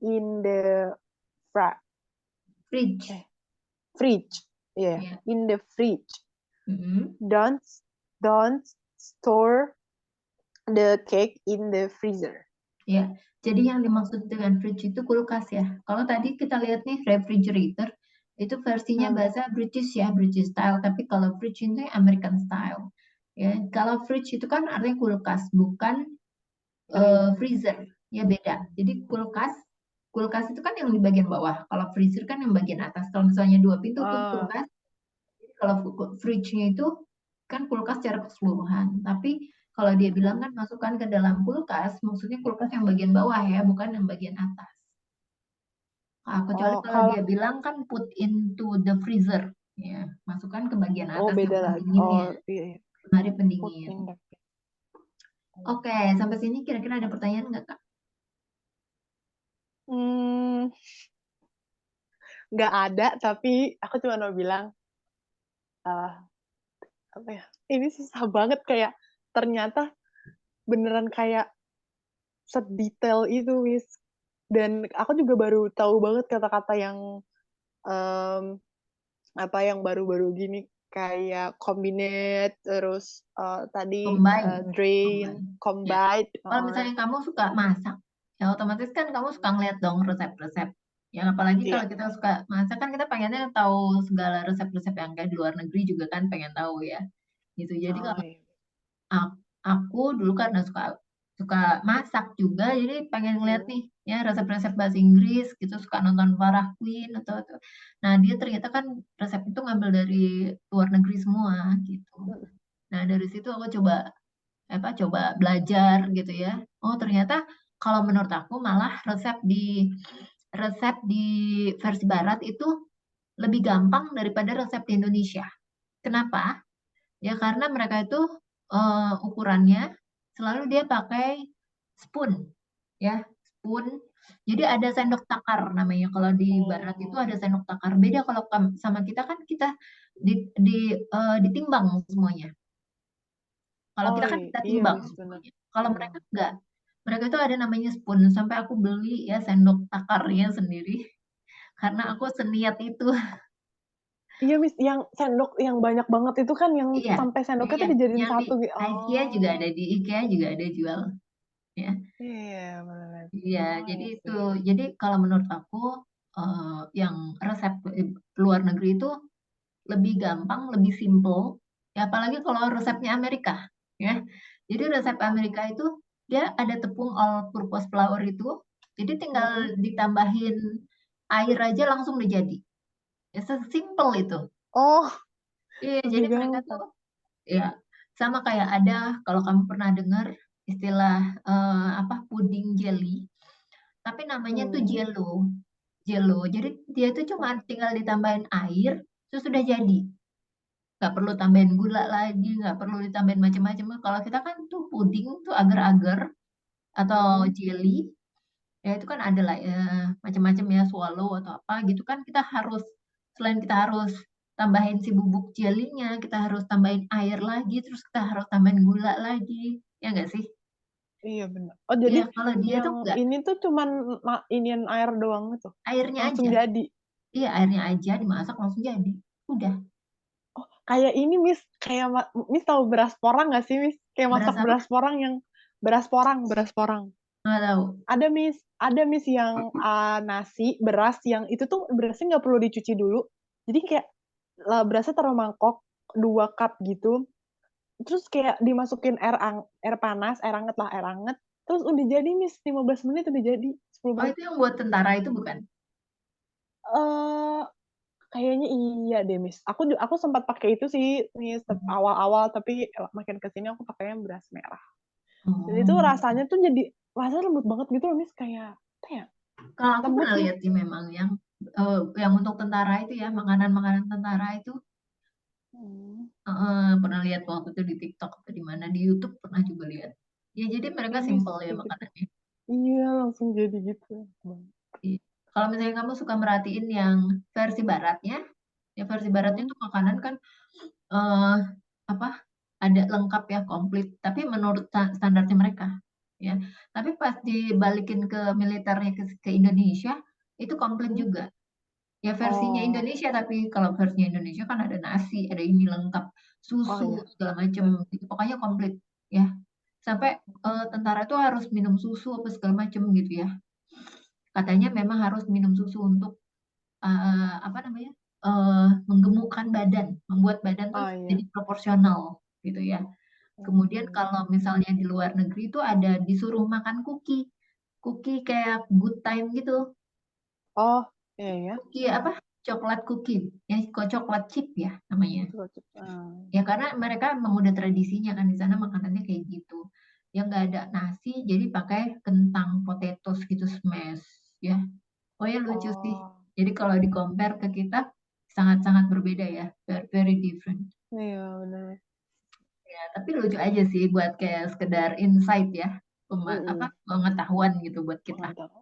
in the fridge. In the fridge. Don't store the cake in the freezer. Ya, jadi yang dimaksud dengan fridge itu kulkas ya. Kalau tadi kita lihat nih refrigerator, itu versinya bahasa British ya, British style. Tapi kalau fridge itu American style. Ya, kalau fridge itu kan artinya kulkas, bukan freezer. Ya beda. Jadi kulkas itu kan yang di bagian bawah. Kalau freezer kan yang bagian atas. Kalau misalnya 2 pintu tuh kulkas. Kalau fridge-nya itu kan kulkas secara keseluruhan. Tapi kalau dia bilang kan masukkan ke dalam kulkas, maksudnya kulkas yang bagian bawah ya, bukan yang bagian atas. Kecuali kalau dia bilang kan put into the freezer, ya, masukkan ke bagian atas yang pendinginnya. Lemari pendingin. Oke, sampai sini kira-kira ada pertanyaan nggak, Kak? Nggak ada, tapi aku cuma mau bilang, apa ya? Ini susah banget, kayak ternyata beneran kayak sedetail itu, Miss. Dan aku juga baru tahu banget kata-kata yang yang baru-baru gini, kayak combinate, terus tadi drain, combine. Ya. Kalau misalnya kamu suka masak, ya otomatis kan kamu suka ngeliat dong resep-resep. Ya apalagi kalau kita suka masak kan kita pengennya tahu segala resep-resep yang kayak di luar negeri juga kan pengen tahu ya. Gitu. Jadi kalau aku dulu karena suka masak juga, jadi pengen ngeliat nih ya resep-resep bahasa Inggris gitu, suka nonton Farah Queen atau. Nah, dia ternyata kan resep itu ngambil dari luar negeri semua gitu. Nah, dari situ aku coba belajar gitu ya. Oh, ternyata kalau menurut aku malah resep di versi barat itu lebih gampang daripada resep di Indonesia. Kenapa? Ya karena mereka itu ukurannya selalu dia pakai spoon, ya spoon. Jadi ada sendok takar namanya. Kalau di barat itu ada sendok takar. Beda kalau sama kita kan kita ditimbang semuanya. Kalau kita kan kita timbang semuanya. Kalau mereka enggak. Mereka itu ada namanya spoon. Sampai aku beli ya sendok takarnya sendiri. Karena aku seniat itu. Iya, Miss, yang sendok yang banyak banget itu kan, yang sampai sendoknya tuh dijadiin satu gitu. IKEA juga ada, di IKEA juga ada jual. Ya. Iya, jadi itu. Jadi kalau menurut aku yang resep luar negeri itu lebih gampang, lebih simple. Ya apalagi kalau resepnya Amerika, ya. Jadi resep Amerika itu dia ada tepung all purpose flour itu, jadi tinggal ditambahin air aja langsung udah jadi. Ya sesimpel itu. Oh, Iya, lebih jadi mereka tuh gampang. ya sama kayak ada kalau kamu pernah dengar istilah apa puding jelly, tapi namanya tuh Hmm. jello. Jello. Jadi dia tuh cuma Oh, tinggal ditambahin air, terus sudah jadi. Nggak perlu tambahin gula lagi, nggak perlu ditambahin macam-macam. Kalau kita kan tuh puding tuh agar-agar atau hmm. jelly, ya itu kan ada lah ya, macam-macam ya swallow atau apa gitu kan kita harus selain kita harus tambahin si bubuk jelinya, kita harus tambahin air lagi, terus kita harus tambahin gula lagi, ya enggak sih? Iya benar. Oh Ya jadi kalau dia tuh yang enggak, ini tuh cuman inian air doang gitu, airnya langsung aja. jadi. Iya, airnya aja dimasak langsung jadi. Udah. Oh, kayak ini Miss, kayak Miss tahu beras porang nggak sih Miss? Kayak masak Berasa apa? beras porang yang beras porang, beras porang. Nggak tahu. Ada Miss yang nasi beras yang itu tuh berasnya nggak perlu dicuci dulu. Jadi kayak berasnya taruh mangkok 2 cup gitu. Terus kayak dimasukin air panas, air hangat lah, air hangat. Terus udah jadi Miss, 15 menit udah jadi, 10 Oh, menit. itu yang buat tentara itu bukan? Eh kayaknya iya deh, Miss. Aku sempat pakai itu sih, Miss, awal-awal, tapi makin ke sini aku pakainya beras merah. Jadi itu Oh. rasanya tuh jadi rasanya lembut banget gitu loh, Miss, kayak apa ya? Kalau aku Lembut pernah sih. lihat sih memang yang untuk tentara itu ya, makanan-makanan tentara itu Hmm. pernah lihat waktu itu di TikTok atau di mana di YouTube pernah juga lihat. Ya jadi mereka Iya, Miss, simple ya kayak gitu. makanannya. Iya, langsung jadi gitu. Bang. Iya. Kalau misalnya kamu suka merhatiin yang versi baratnya, ya versi baratnya Hmm. tuh makanan kan eh apa ada lengkap ya komplit, tapi menurut standarnya mereka ya. Tapi pas dibalikin ke militernya ke Indonesia itu komplit Hmm. juga. Ya versinya Oh, Indonesia, tapi kalau versinya Indonesia kan ada nasi, ada ini lengkap, oh susu iya. segala macam gitu. Pokoknya komplit ya. Sampai tentara itu harus minum susu apa segala macam gitu ya. Katanya memang harus minum susu untuk apa namanya? Menggemukkan badan, membuat badan tuh Oh iya. jadi proporsional gitu ya. Kemudian Hmm. kalau misalnya di luar negeri itu ada disuruh makan cookie. Cookie kayak good time gitu. Oh, iya ya. Cookie apa? Coklat cookie. Ya, kok coklat chip ya namanya. Coba. Ya karena mereka emang udah tradisinya kan di sana makanannya kayak gitu. Ya nggak ada nasi, jadi pakai kentang potatoes gitu smash ya. Oh ya lucu sih. Oh, Jadi kalau di compare ke kita sangat-sangat berbeda ya, very different. iya benar. Ya, tapi lucu aja sih buat kayak sekedar insight ya, apa Mm-mm. pengetahuan gitu buat kita. Mantap.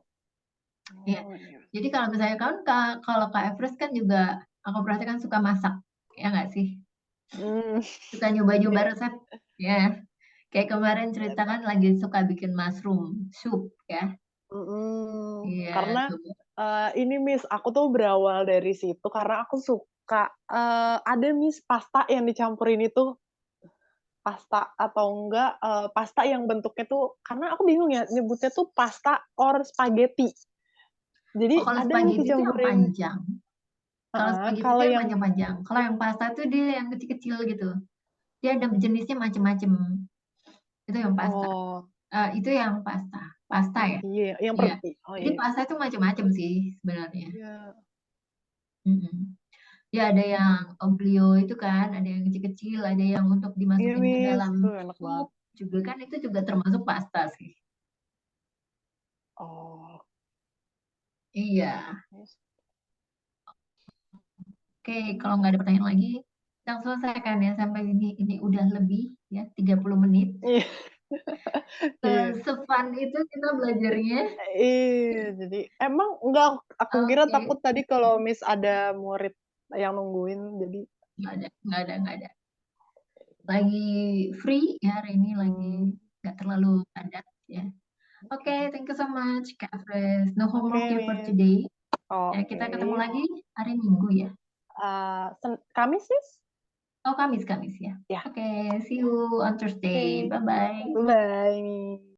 Ya. Oh, iya. Jadi kalau misalnya kan kalau Kak Everest kan juga aku perhatikan suka masak, ya nggak sih? Hmm. Suka nyoba-nyoba Iya. resep, ya. Kayak kemarin cerita kan lagi suka bikin mushroom soup ya. Iya, Karena coba. ini Miss, aku tuh berawal dari situ karena aku suka ada Miss pasta yang dicampurin itu pasta atau enggak pasta yang bentuknya tuh karena aku bingung ya nyebutnya tuh pasta or spaghetti. Jadi Oh, kalau ada Miss spaghetti itu yang dicampurin panjang. Kalau spaghetti itu kalau yang yang panjang-panjang. Kalau yang pasta itu dia yang kecil-kecil gitu. Dia ada jenisnya macem-macem. Itu yang pasta. oh Itu yang pasta. Pasta ya? iya yang Iya. oh Jadi iya pasta itu macem-macem sih sebenarnya. iya Mm-mm. Ya ada yang oblio itu kan, ada yang kecil-kecil, ada yang untuk iya dimasukin ke Miss dalam tuh enak sup banget. juga kan itu juga termasuk pasta sih. Oh Iya. Miss. Oke, kalau nggak ada pertanyaan lagi, kita selesaikan ya sampai ini. Ini udah lebih ya 30 menit. Iya iya. Sefun itu kita belajarnya. Iya, jadi emang enggak, aku kira takut Oke, tadi kalau Miss ada murid yang nungguin, jadi nggak ada. Lagi free ya hari ini lagi hmm, nggak terlalu padat ya. Oke, oke. thank you so much Kak Fres. No Oke, homework ya for Miss. today. Ya, Oke. kita ketemu lagi hari Minggu ya. Kamis, Miss? Oh, Kamis ya. Ya. Oke, see you on Thursday. Oke. Bye-bye. Bye-bye.